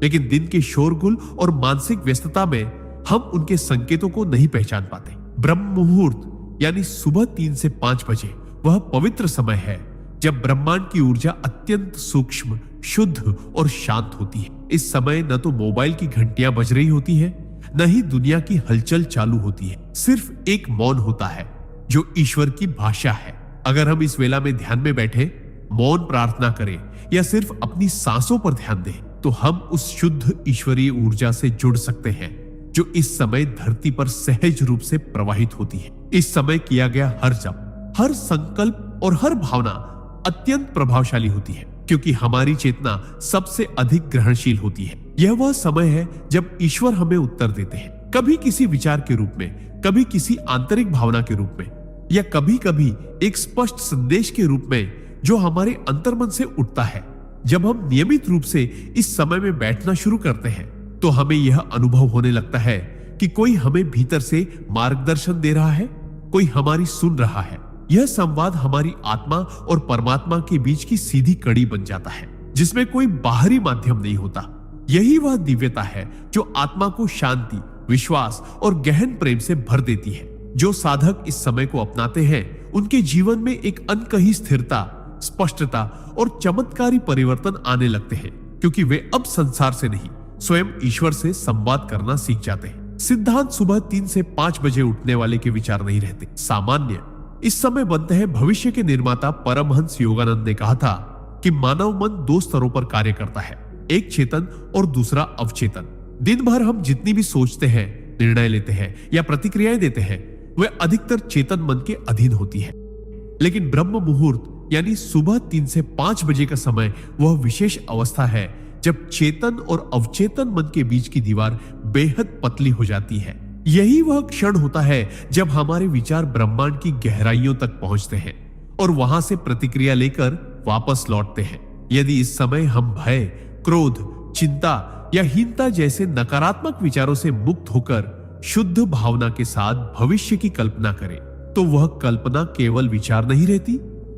लेकिन दिन के शोरगुल और मानसिक व्यस्तता में हम उनके संकेतों को नहीं पहचान पाते। ब्रह्म मुहूर्त यानी सुबह 3 से 5 बजे वह पवित्र समय है जब ब्रह्मांड की ऊर्जा अत्यंत सूक्ष्म, शुद्ध और शांत होती है। इस समय न तो मोबाइल की घंटियां बज रही होती है, न ही दुनिया की हलचल चालू होती है। सिर्फ एक मौन होता है जो ईश्वर की भाषा है। अगर हम इस वेला में ध्यान में बैठे, मौन प्रार्थना करें या सिर्फ अपनी सांसों पर ध्यान दें तो हम उस शुद्ध ईश्वरीय ऊर्जा से जुड़ सकते हैं जो इस समय धरती पर सहज रूप से प्रवाहित होती है। इस समय किया गया हर जप, हर संकल्प और हर भावना अत्यंत प्रभावशाली होती है, क्योंकि हमारी चेतना सबसे अधिक ग्रहणशील होती है। यह वह समय है जब ईश्वर हमें उत्तर देते हैं, कभी किसी विचार के रूप में, कभी किसी आंतरिक भावना के रूप में, या कभी कभी एक स्पष्ट संदेश के रूप में जो हमारे अंतर्मन से उठता है। जब हम नियमित रूप से इस समय में बैठना शुरू करते हैं तो हमें यह अनुभव होने लगता है कि कोई हमें भीतर से मार्गदर्शन दे रहा है, कोई हमारी सुन रहा है। यह संवाद हमारी आत्मा और परमात्मा के बीच की सीधी कड़ी बन जाता है, जिसमें कोई बाहरी माध्यम नहीं होता। यही वह दिव्यता है जो आत्मा को शांति, विश्वास और गहन प्रेम से भर देती है। जो साधक इस समय को अपनाते हैं उनके जीवन में एक अनकही स्थिरता, स्पष्टता और चमत्कारी परिवर्तन आने लगते हैं, क्योंकि वे अब संसार से नहीं स्वयं ईश्वर से संवाद करना सीख जाते हैं। सिद्धांत सुबह 3 से 5 बजे उठने वाले के विचार नहीं रहते। सामान्य इस समय बनते हैं। भविष्य के निर्माता परमहंस योगानंद ने कहा था कि मानव मन 2 स्तरों पर कार्य करता है, एक चेतन और दूसरा अवचेतन। दिन भर हम जितनी भी सोचते हैं, निर्णय लेते हैं या प्रतिक्रियाएं देते हैं, वह अधिकतर चेतन मन के अधीन होती है। लेकिन ब्रह्म मुहूर्त यानी सुबह 3 से 5 बजे का समय वह विशेष अवस्था है जब चेतन और अवचेतन मन के बीच की दीवार बेहद पतली हो जाती है। यही वह क्षण होता है जब हमारे विचार ब्रह्मांड की गहराइयों तक पहुंचते हैं और वहां से प्रतिक्रिया लेकर वापस लौटते हैं। यदि इस समय हम भय, क्रोध, चिंता या हीनता जैसे नकारात्मक विचारों से मुक्त होकर शुद्ध भावना के साथ भविष्य की कल्पना करें, तो वह कल्पना केवल विचार नहीं रहती,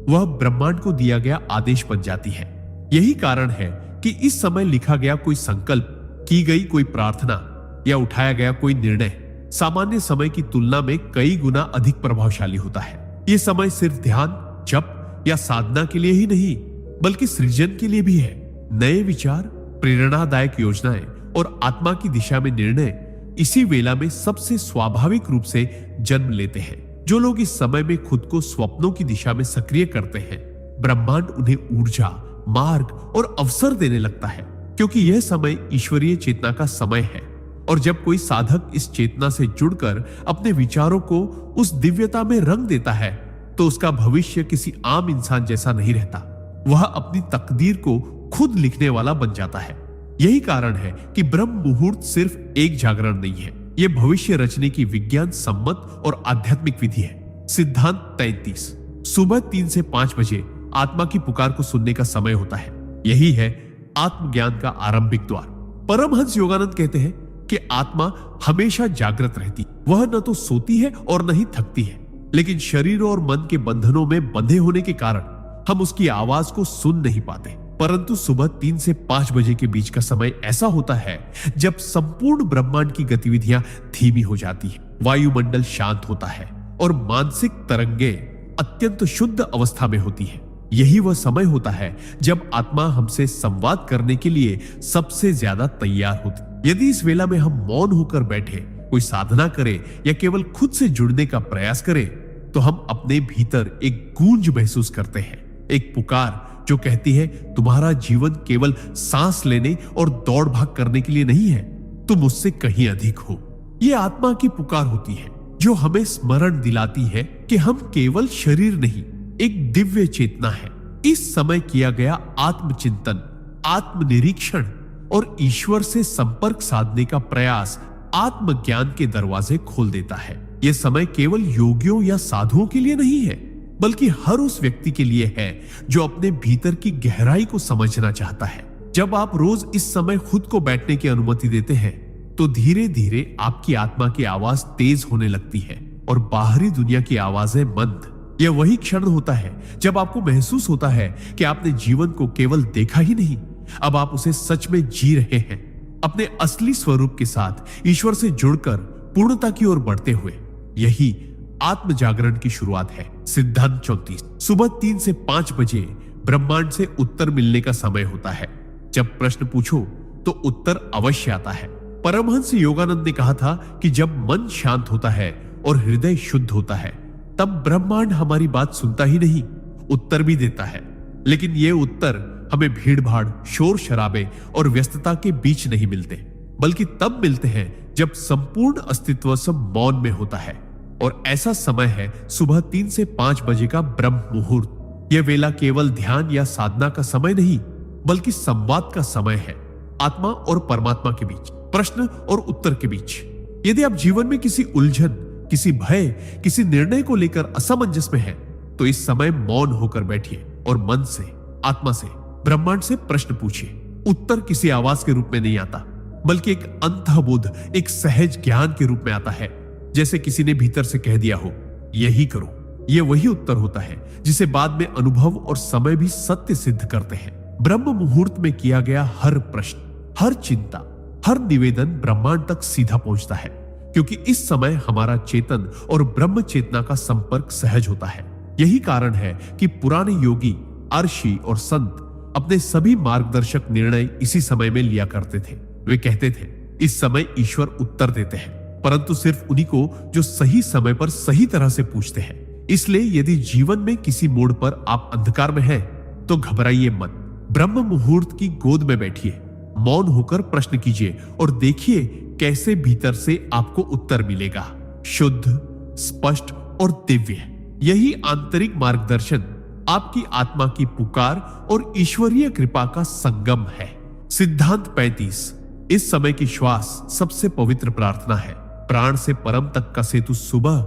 वह ब्रह्मांड को दिया गया आदेश बन जाती है। यही कारण है कि इस समय लिखा गया कोई संकल्प, की गई कोई प्रार्थना या उठाया गया कोई निर्णय सामान्य समय की तुलना में कई गुना अधिक प्रभावशाली होता है। यह समय सिर्फ ध्यान, जप या साधना के लिए ही नहीं, बल्कि सृजन के लिए भी है। नए विचार, प्रेरणादायक योजनाएं और आत्मा की दिशा में निर्णय इसी वेला में सबसे स्वाभाविक रूप से जन्म लेते हैं। जो लोग इस समय में खुद को स्वप्नों की दिशा में सक्रिय करते हैं, ब्रह्मांड उन्हें ऊर्जा, मार्ग और अवसर देने लगता है, क्योंकि यह समय ईश्वरीय चेतना का समय है। और जब कोई साधक इस चेतना से जुड़कर अपने विचारों को उस दिव्यता में रंग देता है, तो उसका भविष्य किसी आम इंसान जैसा नहीं रहता। वह अपनी तकदीर को खुद लिखने वाला बन जाता है। यही कारण है कि ब्रह्म मुहूर्त सिर्फ एक जागरण नहीं है, यह भविष्य रचने की विज्ञान सम्मत और आध्यात्मिक विधि है। सिद्धांत 33 सुबह 3 से 5 बजे आत्मा की पुकार को सुनने का समय होता है। यही है आत्मज्ञान का आरंभिक द्वार। परमहंस योगानंद कहते हैं कि आत्मा हमेशा जागृत रहती, वह न तो सोती है और न ही थकती है, लेकिन शरीर और मन के बंधनों में बंधे होने के कारण हम उसकी आवाज को सुन नहीं पाते। परंतु सुबह 3 से 5 बजे के बीच का समय ऐसा होता है जब संपूर्ण ब्रह्मांड की गतिविधियां धीमी हो जाती है, वायुमंडल शांत होता है और मानसिक तरंगे अत्यंत शुद्ध अवस्था में होती है। यही वह समय होता है जब आत्मा हमसे संवाद करने के लिए सबसे ज्यादा तैयार होती। यदि इस वेला में हम मौन होकर बैठे, कोई साधना करें या केवल खुद से जुड़ने का प्रयास करें, तो हम अपने भीतर एक गूंज महसूस करते हैं, एक पुकार जो कहती है तुम्हारा जीवन केवल सांस लेने और दौड़ भाग करने के लिए नहीं है, तुम मुझसे कहीं अधिक हो। यह आत्मा की पुकार होती है जो हमें स्मरण दिलाती है कि हम केवल शरीर नहीं, एक दिव्य चेतना है। इस समय किया गया आत्मचिंतन, आत्मनिरीक्षण और ईश्वर से संपर्क साधने का प्रयास आत्मज्ञान के दरवाजे खोल देता है। यह समय केवल योगियों या साधुओं के लिए नहीं है, बल्कि हर उस व्यक्ति के लिए है जो अपने भीतर की गहराई को समझना चाहता है। जब आप रोज इस समय खुद को बैठने की अनुमति देते हैं, तो धीरे धीरे आपकी आत्मा की आवाज तेज होने लगती है और बाहरी दुनिया की आवाजें मंद। यह वही क्षण होता है जब आपको महसूस होता है कि आपने जीवन को केवल देखा ही नहीं, अब आप उसे सच में जी रहे हैं, अपने असली स्वरूप के साथ ईश्वर से जुड़कर पूर्णता की ओर बढ़ते हुए। यही आत्म जागरण की शुरुआत है। सिद्धांत 34 सुबह 3 से 5 बजे ब्रह्मांड से उत्तर मिलने का समय होता है। जब प्रश्न पूछो तो उत्तर अवश्य आता है। परमहंस योगानंद ने कहा था कि जब मन शांत होता है और हृदय शुद्ध होता है, तब ब्रह्मांड हमारी बात सुनता ही नहीं, उत्तर भी देता है। लेकिन ये उत्तर हमें भीड़ भाड़, शोर शराबे और व्यस्तता के बीच नहीं मिलते, बल्कि तब मिलते हैं जब संपूर्ण अस्तित्व सब मौन में होता है। और ऐसा समय है सुबह 3 से 5 बजे का ब्रह्म मुहूर्त। यह वेला केवल ध्यान या साधना का समय नहीं, बल्कि संवाद का समय है, आत्मा और परमात्मा के बीच, प्रश्न और उत्तर के बीच। यदि आप जीवन में किसी उलझन, किसी भय, किसी निर्णय को लेकर असमंजस में है, तो इस समय मौन होकर बैठिए और मन से, आत्मा से, ब्रह्मांड से प्रश्न पूछिए। उत्तर किसी आवाज के रूप में नहीं आता, बल्कि एक अंतर्बोध, एक सहज ज्ञान के रूप में आता है, जैसे किसी ने भीतर से कह दिया हो, यही करो। यह वही उत्तर होता है जिसे बाद में अनुभव और समय भी सत्य सिद्ध करते हैं। ब्रह्म मुहूर्त में किया गया हर प्रश्न, हर चिंता, हर निवेदन ब्रह्मांड तक सीधा पहुंचता है, क्योंकि इस समय हमारा चेतन और ब्रह्म चेतना का संपर्क सहज होता है। यही कारण है कि पुराने योगी, अर्षि और संत अपने सभी मार्गदर्शक निर्णय इसी समय में लिया करते थे। वे कहते थे, इस समय ईश्वर उत्तर देते हैं, परंतु सिर्फ उन्हीं को जो सही समय पर सही तरह से पूछते हैं। इसलिए यदि जीवन में किसी मोड़ पर आप अंधकार में हैं, तो घबराइए मत। ब्रह्म मुहूर्त की गोद में बैठिए, मौन होकर प्रश्न कीजिए और देखिए कैसे भीतर से आपको उत्तर मिलेगा, शुद्ध, स्पष्ट और दिव्य। यही आंतरिक मार्गदर्शन आपकी आत्मा की पुकार और ईश्वरीय कृपा का संगम है। सिद्धांत 35। इस समय की श्वास सबसे पवित्र प्रार्थना है। प्राण से परम तक का सेतु सुबह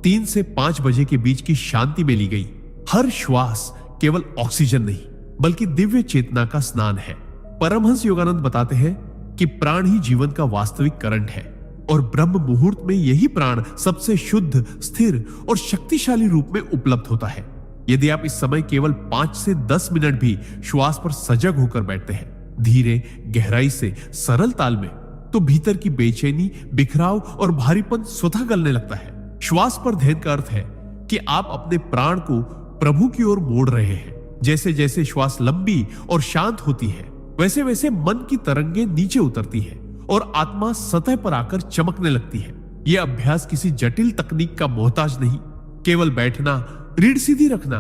3 से 5 बजे के बीच की शांति में ली गई। हर श्वास केवल ऑक्सीजन नहीं, बल्कि दिव्य चेतना का स्नान है। परमहंस योगानंद बताते हैं कि प्राण ही जीवन का वास्तविक करंट है और ब्रह्म मुहूर्त में यही प्राण सबसे शुद्ध, स्थिर और शक्तिशाली रूप में उपलब्ध होता है। यदि आप इस समय केवल 5 से 10 मिनट भी श्वास पर सजग होकर बैठते हैं, धीरे, गहराई से, सरल ताल में, तो भीतर की बेचैनी, बिखराव और भारीपन स्वतः गलने लगता है। श्वास पर ध्यान का अर्थ है कि आप अपने प्राण को प्रभु की ओर मोड़ रहे हैं। जैसे जैसे श्वास लंबी और शांत होती है, वैसे वैसे मन की तरंगे नीचे उतरती है और आत्मा सतह पर आकर चमकने लगती है। यह अभ्यास किसी जटिल तकनीक का मोहताज नहीं, केवल बैठना, रीढ़ सीधी रखना,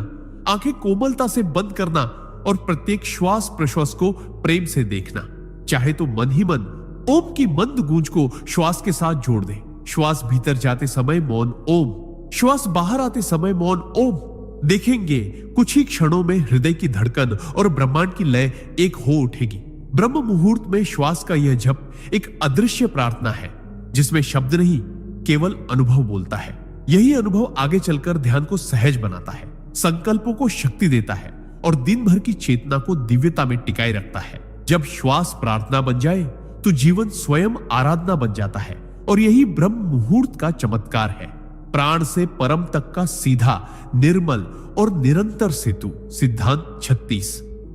आंखें कोमलता से बंद करना और प्रत्येक श्वास प्रश्वास को प्रेम से देखना। चाहे तो मन ही मन ओम की मंद गूंज को श्वास के साथ जोड़ दे। श्वास भीतर जाते समय मौन ओम, श्वास बाहर आते समय मौन ओम। देखेंगे कुछ ही क्षणों में हृदय की धड़कन और ब्रह्मांड की लय एक हो उठेगी। ब्रह्म मुहूर्त में श्वास का यह जप एक अदृश्य प्रार्थना है, जिसमें शब्द नहीं, केवल अनुभव बोलता है। यही अनुभव आगे चलकर ध्यान को सहज बनाता है, संकल्पों को शक्ति देता है और दिन भर की चेतना को दिव्यता में टिकाए रखता है। जब श्वास प्रार्थना बन जाए तो जीवन स्वयं आराधना बन जाता है और यही ब्रह्म मुहूर्त का चमत्कार है। प्राण से परम तक का सीधा, निर्मल और निरंतर सेतु। सिद्धांत 36।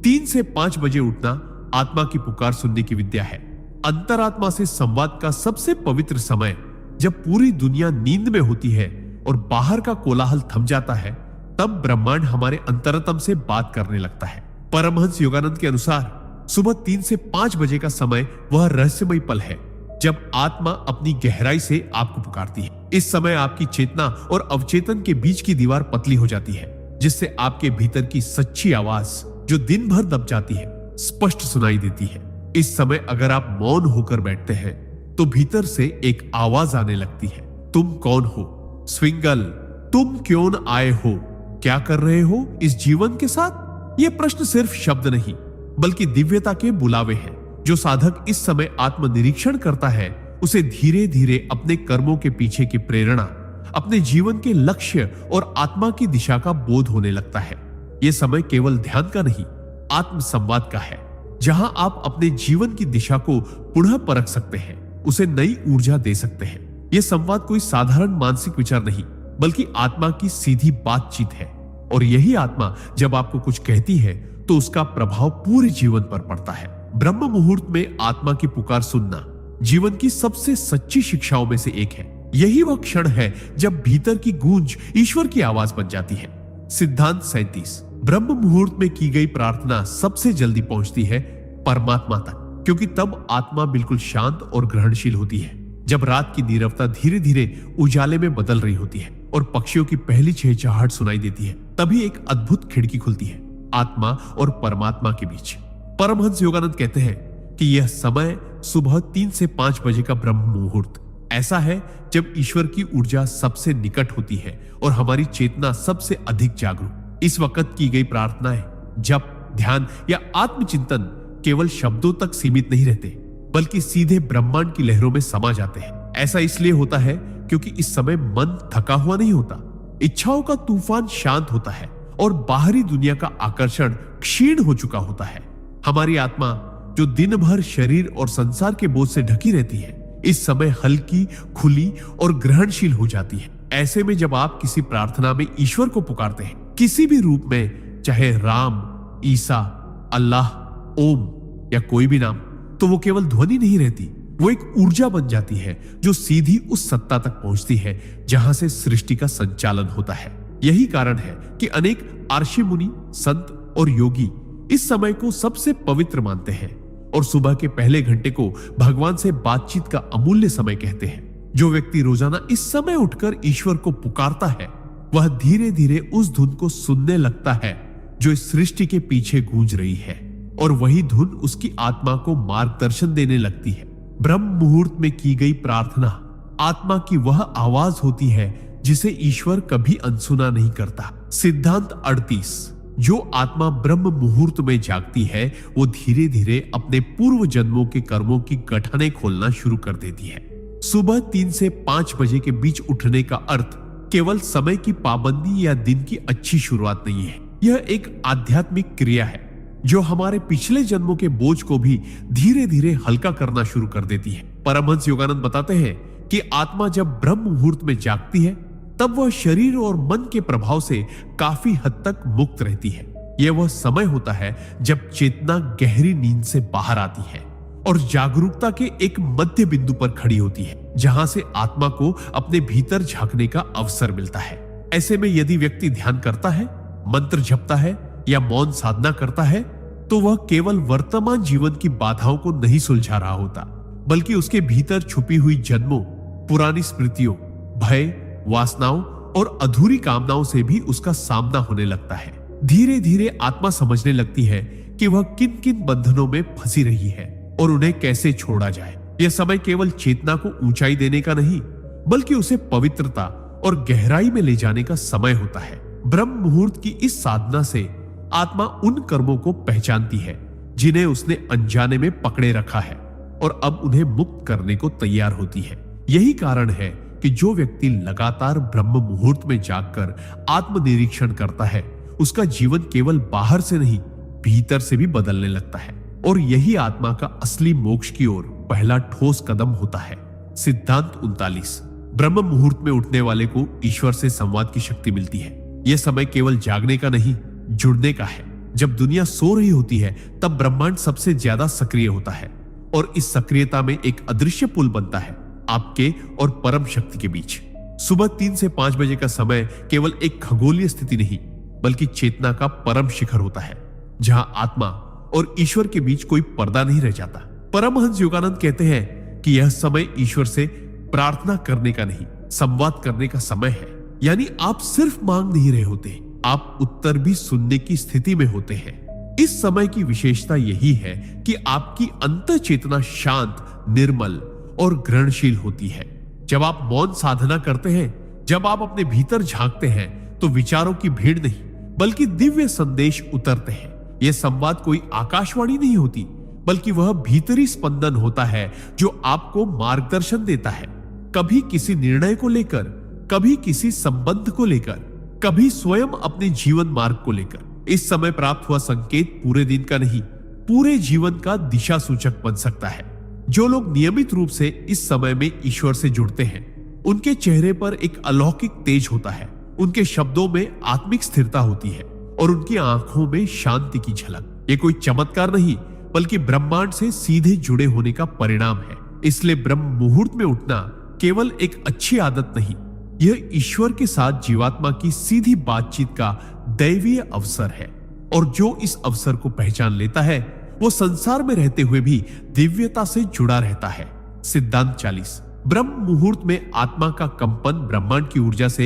3 से 5 बजे उठना आत्मा की पुकार सुनने की विद्या है। अंतरात्मा से संवाद का सबसे पवित्र समय जब पूरी दुनिया नींद में होती है और बाहर का कोलाहल थम जाता है, तब ब्रह्मांड हमारे अंतरतम से बात करने लगता है। परमहंस योगानंद के अनुसार सुबह 3 से 5 बजे का समय वह रहस्यमय पल है जब आत्मा अपनी गहराई से आपको पुकारती है। इस समय आपकी चेतना और अवचेतन के बीच की दीवार पतली हो जाती है, जिससे आपके भीतर की सच्ची आवाज, जो दिन भर दब जाती है, स्पष्ट सुनाई देती है। इस समय अगर आप मौन होकर बैठते हैं, तो भीतर से एक आवाज आने लगती है, तुम कौन हो स्विंगल, तुम क्यों आए हो, क्या कर रहे हो इस जीवन के साथ। ये प्रश्न सिर्फ शब्द नहीं, बल्कि दिव्यता के बुलावे हैं। जो साधक इस समय आत्मनिरीक्षण करता है, उसे धीरे धीरे अपने कर्मों के पीछे की प्रेरणा, अपने जीवन के लक्ष्य और आत्मा की दिशा का बोध होने लगता है। यह समय केवल ध्यान का नहीं, आत्म संवाद का है, जहां आप अपने जीवन की दिशा को पुनः परख सकते हैं, उसे नई ऊर्जा दे सकते हैं। यह संवाद कोई साधारण मानसिक विचार नहीं, बल्कि आत्मा की सीधी बातचीत है। और यही आत्मा जब आपको कुछ कहती है, तो उसका प्रभाव पूरे जीवन पर पड़ता है। ब्रह्म मुहूर्त में आत्मा की पुकार सुनना जीवन की सबसे सच्ची शिक्षाओं में से एक है। यही वह क्षण है जब भीतर की गूंज ईश्वर की आवाज बन जाती है। सिद्धांत 37। ब्रह्म मुहूर्त में की गई प्रार्थना सबसे जल्दी पहुंचती है परमात्मा तक, क्योंकि तब आत्मा बिल्कुल शांत और ग्रहणशील होती है। जब रात की नीरवता धीरे धीरे उजाले में बदल रही होती है और पक्षियों की पहली चहचहाहट सुनाई देती है, तभी एक अद्भुत खिड़की खुलती है आत्मा और परमात्मा के बीच। परमहंस योगानंद कहते हैं कि यह समय सुबह 3 से 5 बजे का ब्रह्म मुहूर्त ऐसा है जब ईश्वर की ऊर्जा सबसे निकट होती है और हमारी चेतना सबसे अधिक जागरूक। इस वक्त की गई प्रार्थनाएं, जप, ध्यान या आत्मचिंतन केवल शब्दों तक सीमित नहीं रहते, बल्कि सीधे ब्रह्मांड की लहरों में समा जाते हैं। ऐसा इसलिए होता है क्योंकि इस समय मन थका हुआ नहीं होता, इच्छाओं का तूफान शांत होता है और बाहरी दुनिया का आकर्षण क्षीण हो चुका होता है। हमारी आत्मा जो दिन भर शरीर और संसार के बोझ से ढकी रहती है, इस समय हल्की, खुली और ग्रहणशील हो जाती है। ऐसे में जब आप किसी प्रार्थना में ईश्वर को पुकारते हैं, किसी भी रूप में, चाहे राम, ईसा, अल्लाह, ओम या कोई भी नाम, तो वो केवल ध्वनि नहीं रहती, वो एक ऊर्जा बन जाती है जो सीधी उस सत्ता तक पहुंचती है जहां से सृष्टि का संचालन होता है। यही कारण है कि अनेक आर्षि मुनि, संत और योगी इस समय को सबसे पवित्र मानते हैं और सुबह के पहले घंटे को भगवान से बातचीत का अमूल्य समय कहते हैं। जो व्यक्ति रोजाना इस समय उठकर ईश्वर को पुकारता है, वह धीरे धीरे उस धुन को सुनने लगता है जो इस सृष्टि के पीछे गूंज रही है, और वही धुन उसकी आत्मा को मार्गदर्शन देने लगती है। ब्रह्म मुहूर्त में की गई प्रार्थना आत्मा की वह आवाज होती है जिसे ईश्वर कभी अनसुना नहीं करता। सिद्धांत 38। जो आत्मा ब्रह्म मुहूर्त में जागती है, वो धीरे धीरे अपने पूर्व जन्मों के कर्मों की गठनें खोलना शुरू कर देती है। सुबह 3 से 5 बजे के बीच उठने का अर्थ केवल समय की पाबंदी या दिन की अच्छी शुरुआत नहीं है। यह एक आध्यात्मिक क्रिया है जो हमारे पिछले जन्मों के बोझ को भी धीरे धीरे हल्का करना शुरू कर देती है। परमहंस योगानंद बताते हैं कि आत्मा जब ब्रह्म मुहूर्त में जागती है, तब वह शरीर और मन के प्रभाव से काफी हद तक मुक्त रहती है। यह वह समय होता है जब चेतना गहरी नींद से बाहर आती है और जागरूकता के एक मध्य बिंदु पर खड़ी होती है, जहां से आत्मा को अपने भीतर झांकने का अवसर मिलता है। ऐसे में यदि व्यक्ति ध्यान करता है, मंत्र जपता है या मौन साधना करता है, तो वह केवल वर्तमान जीवन की बाधाओं को नहीं सुलझा रहा होता, बल्कि उसके भीतर छुपी हुई जन्मों, पुरानी स्मृतियों, भय, वासनाओं और अधूरी कामनाओं से भी उसका सामना होने लगता है। धीरे धीरे आत्मा समझने लगती है कि वह किन किन बंधनों में फंसी रही है और उन्हें कैसे छोड़ा जाए। यह समय केवल चेतना को ऊंचाई देने का नहीं, बल्कि उसे पवित्रता और गहराई में ले जाने का समय होता है। ब्रह्म मुहूर्त की इस साधना से आत्मा उन कर्मों को पहचानती है जिन्हें उसने अनजाने में पकड़े रखा है और अब उन्हें मुक्त करने को तैयार होती है। यही कारण है कि जो व्यक्ति लगातार ब्रह्म मुहूर्त में जागकर आत्मनिरीक्षण करता है, उसका जीवन केवल बाहर से नहीं, भीतर से भी बदलने लगता है, और यही आत्मा का असली मोक्ष की ओर पहला ठोस कदम होता है। सिद्धांत 39। ब्रह्म मुहूर्त में उठने वाले को ईश्वर से संवाद की शक्ति मिलती है। यह समय केवल जागने का नहीं, जुड़ने का है। जब दुनिया सो रही होती है, तब ब्रह्मांड सबसे ज्यादा सक्रिय होता है, और इस सक्रियता में एक अदृश्य पुल बनता है आपके और परम शक्ति के बीच। सुबह 3 से 5 बजे का समय केवल एक खगोलीय स्थिति नहीं, बल्कि चेतना का परम शिखर होता है, जहां आत्मा और ईश्वर के बीच कोई पर्दा नहीं रह जाता। परमहंस योगानंद कहते हैं कि यह समय ईश्वर से प्रार्थना करने का नहीं, संवाद करने का समय है। यानी आप सिर्फ मांग नहीं रहे होते, आप उत्तर भी सुनने की स्थिति में होते हैं। इस समय की विशेषता यही है कि आपकी अंतः चेतना शांत, निर्मल और ग्रहणशील होती है। जब आप मौन साधना करते हैं, जब आप अपने भीतर झांकते हैं, तो विचारों की भीड़ नहीं, बल्कि दिव्य संदेश उतरते हैं। यह संवाद कोई आकाशवाणी नहीं होती, बल्कि वह भीतरी स्पंदन होता है जो आपको मार्गदर्शन देता है, कभी किसी निर्णय को लेकर, कभी किसी संबंध को लेकर, कभी स्वयं अपने जीवन मार्ग को लेकर। इस समय प्राप्त हुआ संकेत पूरे दिन का नहीं, पूरे जीवन का दिशा सूचक बन सकता है। जो लोग नियमित रूप से इस समय में ईश्वर से जुड़ते हैं, उनके चेहरे पर एक अलौकिक तेज होता है, उनके शब्दों में आत्मिक स्थिरता होती है और उनकी आंखों में शांति की झलक। ये कोई चमत्कार नहीं, बल्कि ब्रह्मांड से सीधे जुड़े होने का परिणाम है। इसलिए ब्रह्म मुहूर्त में उठना केवल एक अच्छी आदत नहीं, यह ईश्वर के साथ जीवात्मा की सीधी बातचीत का दैवीय अवसर है, और जो इस अवसर को पहचान लेता है, वो संसार में रहते हुए भी दिव्यता से जुड़ा रहता है। सिद्धांत 40। ब्रह्म मुहूर्त में आत्मा का कंपन ब्रह्मांड की ऊर्जा से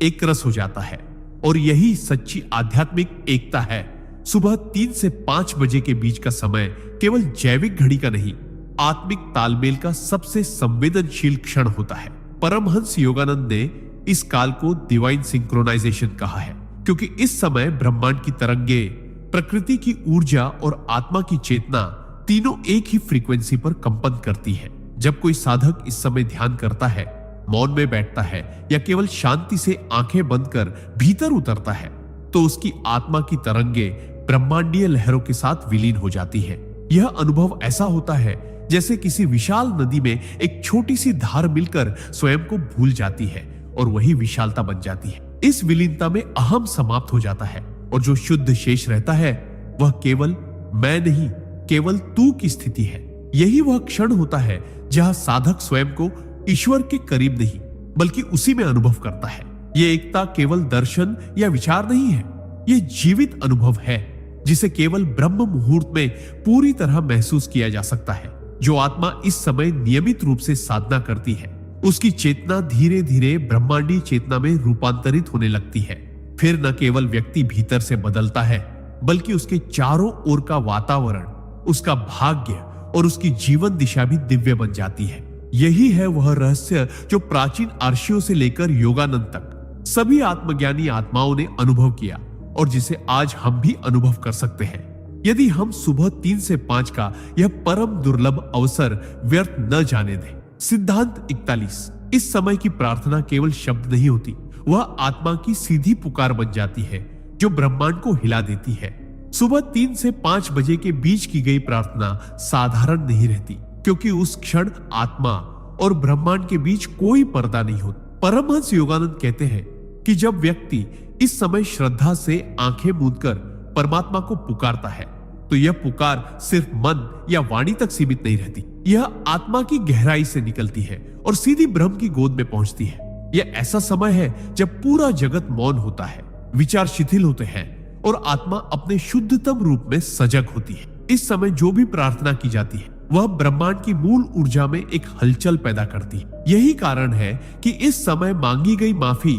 एक रस हो जाता है, और यही सच्ची आध्यात्मिक एकता है। सुबह 3 से 5 बजे के बीच का समय केवल जैविक घड़ी का नहीं, आत्मिक तालमेल का सबसे संवेदनशील क्षण होता है। परमहंस योगानंद ने इस काल को डिवाइन सिंक्रोनाइजेशन कहा है, क्योंकि इस समय ब्रह्मांड की तरंगे, प्रकृति की ऊर्जा और आत्मा की चेतना तीनों एक ही फ्रीक्वेंसी पर कंपन करती है। जब कोई साधक इस समय ध्यान करता है, मौन में बैठता है या केवल शांति से आंखें बंद कर भीतर उतरता है, तो उसकी आत्मा की तरंगे ब्रह्मांडीय लहरों के साथ विलीन हो जाती है। यह अनुभव ऐसा होता है जैसे किसी विशाल नदी में एक छोटी सी धार मिलकर स्वयं को भूल जाती है और वही विशालता बन जाती है। इस विलीनता में अहम समाप्त हो जाता है और जो शुद्ध शेष रहता है वह केवल मैं नहीं, केवल तू की स्थिति है। यही वह क्षण होता है जहां साधक स्वयं को ईश्वर के करीब नहीं बल्कि उसी में अनुभव करता है। यह एकता केवल दर्शन या विचार नहीं है, यह जीवित अनुभव है जिसे केवल ब्रह्म मुहूर्त में पूरी तरह महसूस किया जा सकता है। जो आत्मा इस समय नियमित रूप से साधना करती है, उसकी चेतना धीरे धीरे ब्रह्मांडीय चेतना में रूपांतरित होने लगती है। फिर न केवल व्यक्ति भीतर से बदलता है बल्कि उसके चारों ओर का वातावरण, उसका भाग्य और उसकी जीवन दिशा भी दिव्य बन जाती है। यही है वह रहस्य जो प्राचीन आर्षियों से लेकर योगानंद तक सभी आत्मज्ञानी आत्माओं ने अनुभव किया और जिसे आज हम भी अनुभव कर सकते हैं, यदि हम सुबह 3 से 5 का यह परम दुर्लभ अवसर व्यर्थ न जाने दें। सिद्धांत 41। इस समय की प्रार्थना केवल शब्द नहीं होती, वह आत्मा की सीधी पुकार बन जाती है जो ब्रह्मांड को हिला देती है। सुबह 3 से 5 बजे के बीच की गई प्रार्थना साधारण नहीं रहती, क्योंकि उस क्षण आत्मा और ब्रह्मांड के बीच कोई पर्दा नहीं होता। परमहंस योगानंद कहते हैं कि जब व्यक्ति इस समय श्रद्धा से आंखें मूंदकर परमात्मा को पुकारता है, तो यह पुकार सिर्फ मन या वाणी तक सीमित नहीं रहती, यह आत्मा की गहराई से निकलती है और सीधी ब्रह्म की गोद में पहुंचती है। यह ऐसा समय है जब पूरा जगत मौन होता है, विचार शिथिल होते हैं और आत्मा अपने शुद्धतम रूप में सजग होती है। इस समय जो भी प्रार्थना की जाती है वह ब्रह्मांड की मूल ऊर्जा में एक हलचल पैदा करती है। यही कारण है कि इस समय मांगी गई माफी,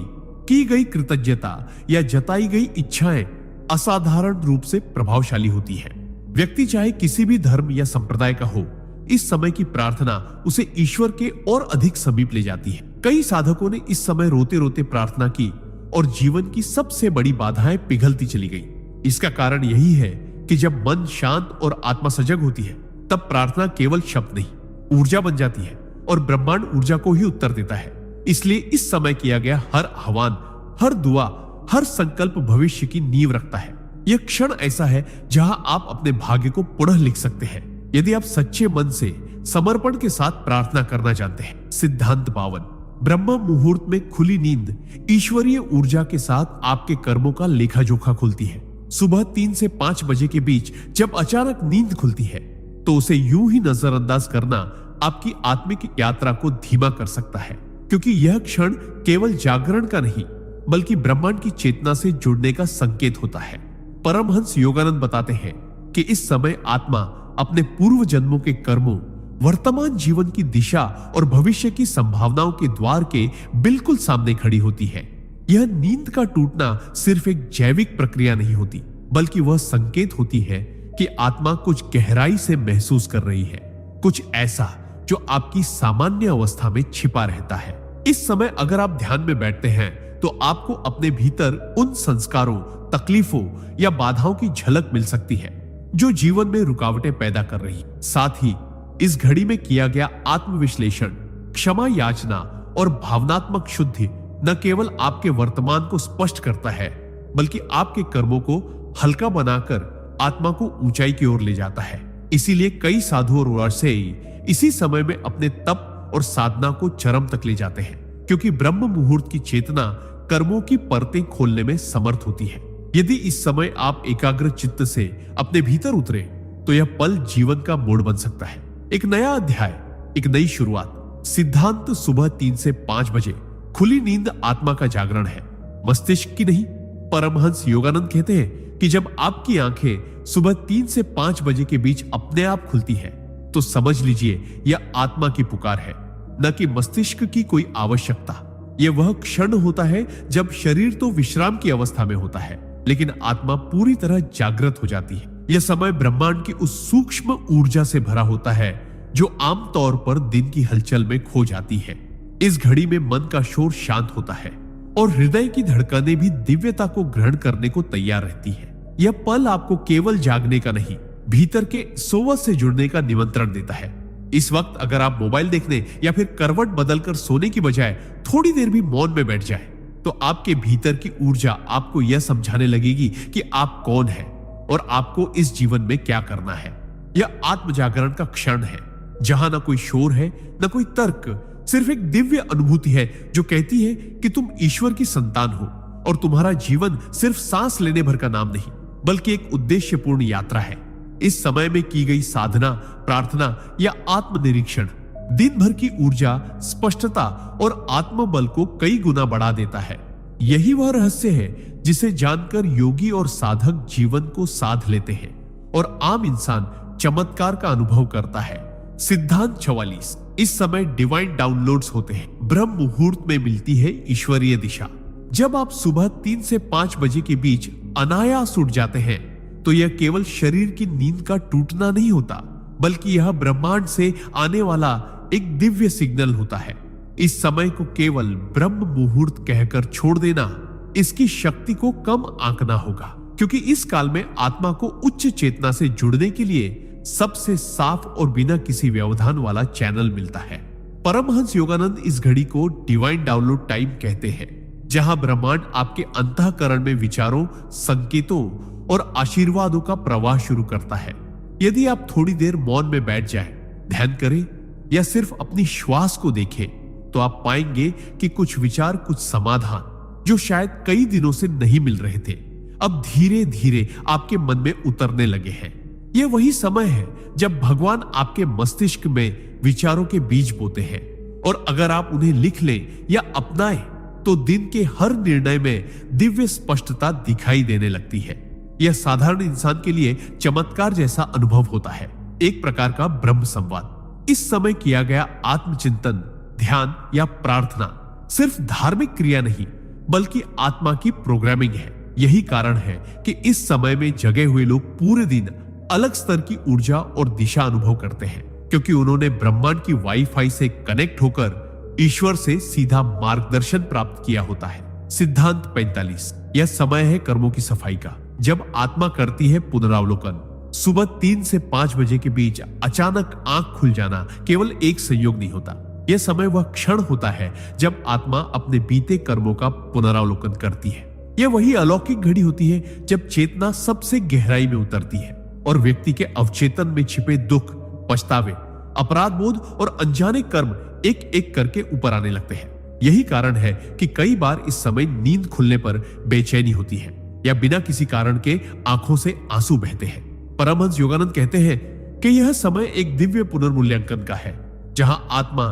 की गई कृतज्ञता या जताई गई इच्छाएं असाधारण रूप से प्रभावशाली होती है। व्यक्ति चाहे किसी भी धर्म या संप्रदाय का हो, इस समय की प्रार्थना उसे ईश्वर के और अधिक समीप ले जाती है। कई साधकों ने इस समय रोते रोते प्रार्थना की और जीवन की सबसे बड़ी बाधाएं पिघलती चली गई। इसका कारण यही है कि जब मन शांत और आत्मा सजग होती है, तब प्रार्थना केवल शब्द नहीं, ऊर्जा बन जाती है और ब्रह्मांड ऊर्जा को ही उत्तर देता है। इसलिए इस समय किया गया हर आह्वान, हर दुआ, हर संकल्प भविष्य की नींव रखता है। यह क्षण ऐसा है जहां आप अपने भाग्य को पुनः लिख सकते हैं, यदि आप सच्चे मन से समर्पण के साथ प्रार्थना करना जानते हैं। सिद्धांत 52। ब्रह्म मुहूर्त में खुली नींद ईश्वरीय ऊर्जा के साथ आपके कर्मों का लेखा जोखा खुलती है। सुबह 3 से 5 बजे के बीच जब अचानक नींद खुलती है, तो उसे यूं ही नजरअंदाज करना आपकी आत्मिक यात्रा को धीमा कर सकता है, क्योंकि यह क्षण केवल जागरण का नहीं बल्कि ब्रह्मांड की चेतना से जुड़ने का संकेत होता है। परमहंस योगानंद बताते हैं कि इस समय आत्मा अपने पूर्व जन्मों के कर्मों, वर्तमान जीवन की दिशा और भविष्य की संभावनाओं के द्वार के बिल्कुल सामने खड़ी होती है। यह नींद का टूटना सिर्फ एक जैविक प्रक्रिया नहीं होती, बल्कि वह संकेत होती है कि आत्मा कुछ गहराई से महसूस कर रही है, कुछ ऐसा जो आपकी सामान्य अवस्था में छिपा रहता है। इस समय अगर आप ध्यान में बैठते हैं तो आपको अपने भीतर उन संस्कारों, तकलीफों या बाधाओं की झलक मिल सकती है जो जीवन में रुकावटें पैदा कर रही। साथ ही इस घड़ी में किया गया आत्मविश्लेषण, क्षमा याचना और भावनात्मक शुद्धि न केवल आपके वर्तमान को स्पष्ट करता है, बल्कि आपके कर्मों को हल्का बनाकर आत्मा को ऊंचाई की ओर ले जाता है। इसीलिए कई साधु और रहस्यी इसी समय में अपने तप और साधना को चरम तक ले जाते हैं, क्योंकि ब्रह्म मुहूर्त की चेतना कर्मों की परतें खोलने में समर्थ होती है। यदि इस समय आप एकाग्र चित्त से अपने भीतर उतरे, तो यह पल जीवन का मोड़ बन सकता है। एक नया अध्याय, एक नई शुरुआत। सिद्धांत सुबह 3 से 5 बजे। खुली नींद आत्मा का जागरण है, मस्तिष्क की नहीं। परमहंस योगानंद कहते हैं कि जब आपकी आंखें सुबह 3 से 5 बजे के बीच अपने आप खुलती है, तो समझ लीजिए यह आत्मा की पुकार है, न कि मस्तिष्क की कोई आवश्यकता। यह वह क्षण होता है जब शरीर तो विश्राम की अवस्था में होता है, लेकिन आत्मा पूरी तरह जागृत हो जाती है। यह समय ब्रह्मांड की उस सूक्ष्म ऊर्जा से भरा होता है जो आमतौर पर दिन की हलचल में खो जाती है। इस घड़ी में मन का शोर शांत होता है और हृदय की धड़कनें भी दिव्यता को ग्रहण करने को तैयार रहती है। यह पल आपको केवल जागने का नहीं, भीतर के सोवत से जुड़ने का निमंत्रण देता है। इस वक्त अगर आप मोबाइल देखने या फिर करवट बदलकर सोने की बजाय थोड़ी देर भी मौन में बैठ जाए, तो आपके भीतर की ऊर्जा आपको यह समझाने लगेगी कि आप कौन है और आपको इस जीवन में क्या करना है। यह आत्म जागरण का क्षण है, जहां ना कोई शोर है, ना कोई तर्क, सिर्फ एक दिव्य अनुभूति है जो कहती है कि तुम ईश्वर की संतान हो और तुम्हारा जीवन सिर्फ सांस लेने भर का नाम नहीं, बल्कि एक उद्देश्यपूर्ण यात्रा है। इस समय में की गई साधना, प्रार्थना या आत्मनिरीक्षण दिन भर की ऊर्जा, स्पष्टता और आत्मबल को कई गुना बढ़ा देता है। यही वह रहस्य है जिसे जानकर योगी और साधक जीवन को साध लेते हैं और आम इंसान चमत्कार का अनुभव करता है। सिद्धांत 44। इस समय डिवाइन डाउनलोड्स होते हैं। ब्रह्म मुहूर्त में मिलती है ईश्वरीय दिशा। जब आप सुबह 3 से 5 बजे के बीच अनायास उठ जाते हैं, तो यह केवल शरीर की नींद का टूटना नहीं होता, बल्कि यह ब्रह्मांड से आने वाला एक दिव्य सिग्नल होता है। इस समय को केवल ब्रह्म मुहूर्त कहकर छोड़ देना, इसकी शक्ति को कम आंकना होगा, क्योंकि इस काल में आत्मा को उच्च चेतना से जुड़ने के लिए सबसे साफ और बिना किसी व्यवधान वाला चैनल मिलता है। परमहंस योगानंद इस घड़ी को डिवाइन डाउनलोड टाइम कहते हैं, जहां ब्रह्मांड आपके अंतःकरण में विचारों, संकेतों और आशीर्वादों का प्रवाह शुरू करता है। यदि आप थोड़ी देर मौन में बैठ जाएं, ध्यान करें या सिर्फ अपनी श्वास को देखें, तो आप पाएंगे कि कुछ विचार, कुछ समाधान जो शायद कई दिनों से नहीं मिल रहे थे, अब धीरे धीरे आपके मन में उतरने लगे हैं। यह वही समय है जब भगवान आपके मस्तिष्क में विचारों के बीज बोते हैं, और अगर आप उन्हें लिख लें या अपनाएं, तो दिन के हर निर्णय में दिव्य स्पष्टता दिखाई देने लगती है। यह साधारण इंसान के लिए चमत्कार जैसा अनुभव होता है, एक प्रकार का ब्रह्म संवाद। इस समय किया गया आत्मचिंतन, ध्यान या प्रार्थना सिर्फ धार्मिक क्रिया नहीं, बल्कि आत्मा की प्रोग्रामिंग है। यही कारण है कि इस समय में जगे हुए लोग पूरे दिन अलग स्तर की ऊर्जा और दिशा अनुभव करते हैं, क्योंकि उन्होंने ब्रह्मांड की वाईफाई से कनेक्ट होकर ईश्वर से सीधा मार्गदर्शन प्राप्त किया होता है। सिद्धांत 45। यह समय है कर्मों की सफाई का, जब आत्मा करती है पुनरावलोकन। सुबह 3 से 5 बजे के बीच अचानक आंख खुल जाना केवल एक संयोग नहीं होता। यह समय वह क्षण होता है जब आत्मा अपने बीते कर्मों का पुनरावलोकन करती है। यह वही अलौकिक घड़ी होती है जब चेतना सबसे गहराई में उतरती है और व्यक्ति के अवचेतन में छिपे दुख, पछतावे, अपराध बोध और अनजाने कर्म एक एक करके ऊपर आने लगते हैं। यही कारण है कि कई बार इस समय नींद खुलने पर बेचैनी होती है या बिना किसी कारण के आंखों से आंसू बहते हैं। परमहंस योगानंद कहते हैं कि यह समय एक दिव्य पुनर्मूल्यांकन का है, जहां आत्मा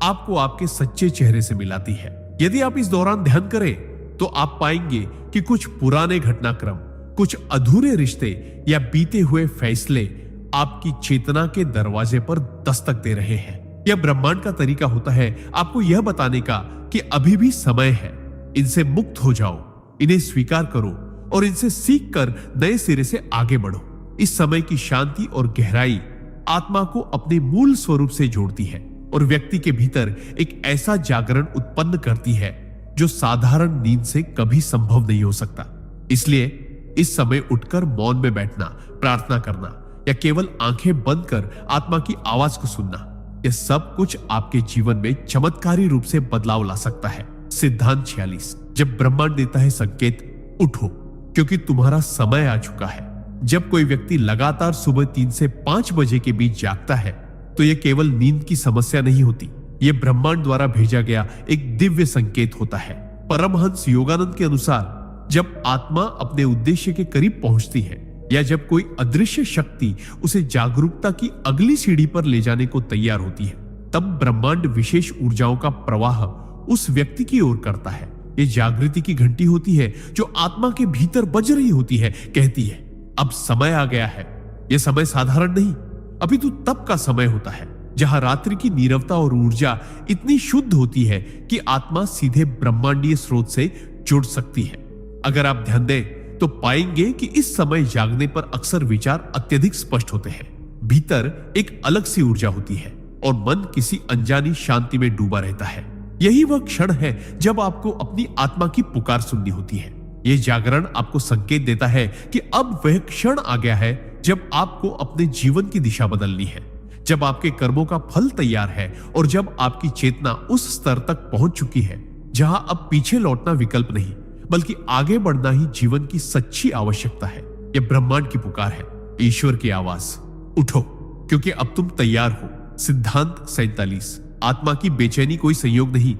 आपको आपके सच्चे चेहरे से मिलाती है। यदि आप इस दौरान ध्यान करें, तो आप पाएंगे कि कुछ पुराने घटनाक्रम, कुछ अधूरे रिश्ते या बीते हुए फैसले आपकी चेतना के दरवाजे पर दस्तक दे रहे हैं। यह ब्रह्मांड का तरीका होता है आपको यह बताने का कि अभी भी समय है, इनसे मुक्त हो जाओ, इन्हें स्वीकार करो और इनसे सीख कर नए सिरे से आगे बढ़ो। इस समय की शांति और गहराई आत्मा को अपने मूल स्वरूप से जोड़ती है और व्यक्ति के भीतर एक ऐसा जागरण उत्पन्न करती है जो साधारण नींद से कभी संभव नहीं हो सकता। इसलिए इस समय उठकर मौन में बैठना, प्रार्थना करना या केवल आंखें बंद कर आत्मा की आवाज को सुनना, यह सब कुछ आपके जीवन में चमत्कारी रूप से बदलाव ला सकता है। सिद्धांत 46। जब ब्रह्मांड देता है संकेत, उठो, क्योंकि तुम्हारा समय आ चुका है। जब कोई व्यक्ति लगातार सुबह 3 से 5 बजे के बीच जागता है, तो यह केवल नींद की समस्या नहीं होती, यह ब्रह्मांड द्वारा भेजा गया एक दिव्य संकेत होता है। परमहंस योगानंद के अनुसार, जब आत्मा अपने उद्देश्य के करीब पहुंचती है या जब कोई अदृश्य शक्ति उसे जागरूकता की अगली सीढ़ी पर ले जाने को तैयार होती है, तब ब्रह्मांड विशेष ऊर्जाओं का प्रवाह उस व्यक्ति की ओर करता है। यह जागृति की घंटी होती है जो आत्मा के भीतर बज रही होती है, कहती है अब समय आ गया है। यह समय साधारण नहीं, अपितु तब का समय होता है जहां रात्रि की नीरवता और ऊर्जा इतनी शुद्ध होती है कि आत्मा सीधे ब्रह्मांडीय स्रोत से जुड़ सकती है। अगर आप ध्यान दें तो पाएंगे कि इस समय जागने पर अक्सर विचार अत्यधिक स्पष्ट होते हैं, भीतर एक अलग सी ऊर्जा होती है और मन किसी अनजानी शांति में डूबा रहता है। यही वह क्षण है जब आपको अपनी आत्मा की पुकार सुननी होती है। यह जागरण आपको संकेत देता है कि अब वह क्षण आ गया है जब आपको अपने जीवन की दिशा बदलनी है, जब आपके कर्मों का फल तैयार है और जब आपकी चेतना उस स्तर तक पहुंच चुकी है जहां अब पीछे लौटना विकल्प नहीं बल्कि आगे बढ़ना ही जीवन की सच्ची आवश्यकता है, यह ब्रह्मांड की पुकार है, ईश्वर की आवाज, उठो क्योंकि अब तुम तैयार हो। सिद्धांत 47। आत्मा की बेचैनी कोई संयोग नहीं,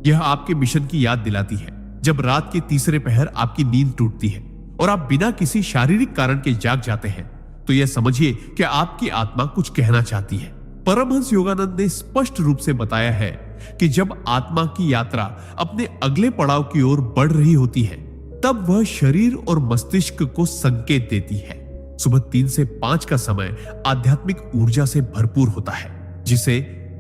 यह आपके मिशन की याद दिलाती है। जब रात के तीसरे पहर आपकी नींद टूटती है और आप बिना किसी शारीरिक कारण के जाग जाते हैं तो यह समझिए कि आपकी आत्मा कुछ कहना चाहती है। परमहंस योगानंद ने स्पष्ट रूप से बताया है कि जब आत्मा की यात्रा अपने अगले पड़ाव की ओर बढ़ रही होती है तब वह शरीर और मस्तिष्क को संकेत देती है। सुबह 3 से 5 का समय आध्यात्मिक ऊर्जा से भरपूर होता है जिसे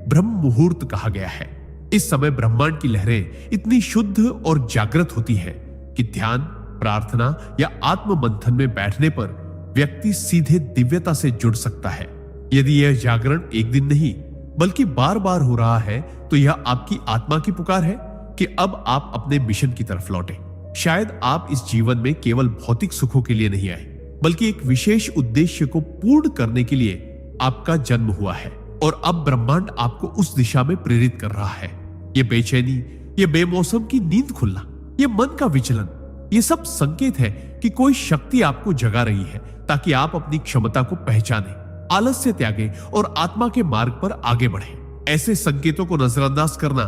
ब्रह्म मुहूर्त कहा गया है। इस समय ब्रह्मांड की लहरें इतनी शुद्ध और जागृत होती है कि ध्यान, प्रार्थना या आत्म मंथन में बैठने पर व्यक्ति सीधे दिव्यता से जुड़ सकता है। यदि यह जागरण एक दिन नहीं बल्कि बार बार हो रहा है तो यह आपकी आत्मा की पुकार है कि अब आप अपने मिशन की तरफ लौटें। शायद आप इस जीवन में केवल भौतिक सुखों के लिए नहीं आए बल्कि एक विशेष उद्देश्य को पूर्ण करने के लिए आपका जन्म हुआ है और अब ब्रह्मांड आपको उस दिशा में प्रेरित कर रहा है। ये बेचैनी, ये बेमौसम की नींद खुलना, ये मन का विचलन, ये सब संकेत है कि कोई शक्ति आपको जगा रही है ताकि आप अपनी क्षमता को पहचानें, आलस्य त्यागें और आत्मा के मार्ग पर आगे बढ़ें। ऐसे संकेतों को नजरअंदाज करना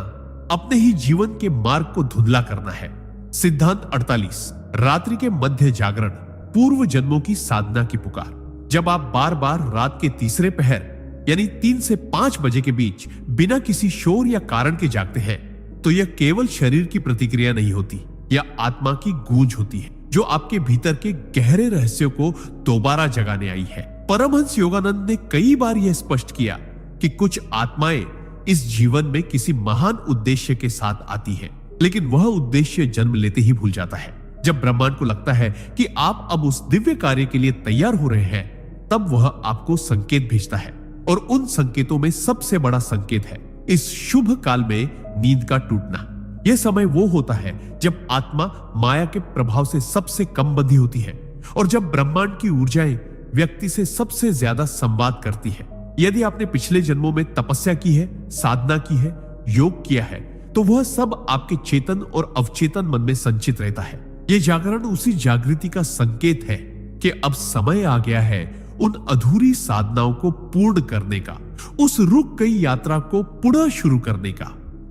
अपने ही जीवन के मार्ग को धुंधला करना है। सिद्धांत 48। रात्रि के मध्य जागरण, पूर्व जन्मों की साधना की पुकार। जब आप बार बार रात के तीसरे पहर यानी 3 से 5 बजे के बीच बिना किसी शोर या कारण के जागते हैं तो यह केवल शरीर की प्रतिक्रिया नहीं होती, यह आत्मा की गूंज होती है जो आपके भीतर के गहरे रहस्यों को दोबारा जगाने आई है। परमहंस योगानंद ने कई बार यह स्पष्ट किया कि कुछ आत्माएं इस जीवन में किसी महान उद्देश्य के साथ आती हैं, लेकिन वह उद्देश्य जन्म लेते ही भूल जाता है। जब ब्रह्मांड को लगता है कि आप अब उस दिव्य कार्य के लिए तैयार हो रहे हैं तब वह आपको संकेत भेजता है और उन संकेतों में सबसे बड़ा संकेत है इस शुभ काल में नींद का टूटना। यह समय वो होता है जब आत्मा माया के प्रभाव से सबसे कम बंधी होती है और जब ब्रह्मांड की ऊर्जाएं व्यक्ति से सबसे ज्यादा संवाद करती है। यदि आपने पिछले जन्मों में तपस्या की है, साधना की है, योग किया है तो वह सब आपके चेतन और अवचेतन मन में संचित रहता है। यह जागरण उसी जागृति का संकेत है कि अब समय आ गया है उन अधूरी साधनाओं को पूर्ण करने का, उस रुक गई यात्रा को पुनः शुरू करने का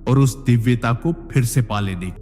और उस दिव्यता को फिर से पा लेने का।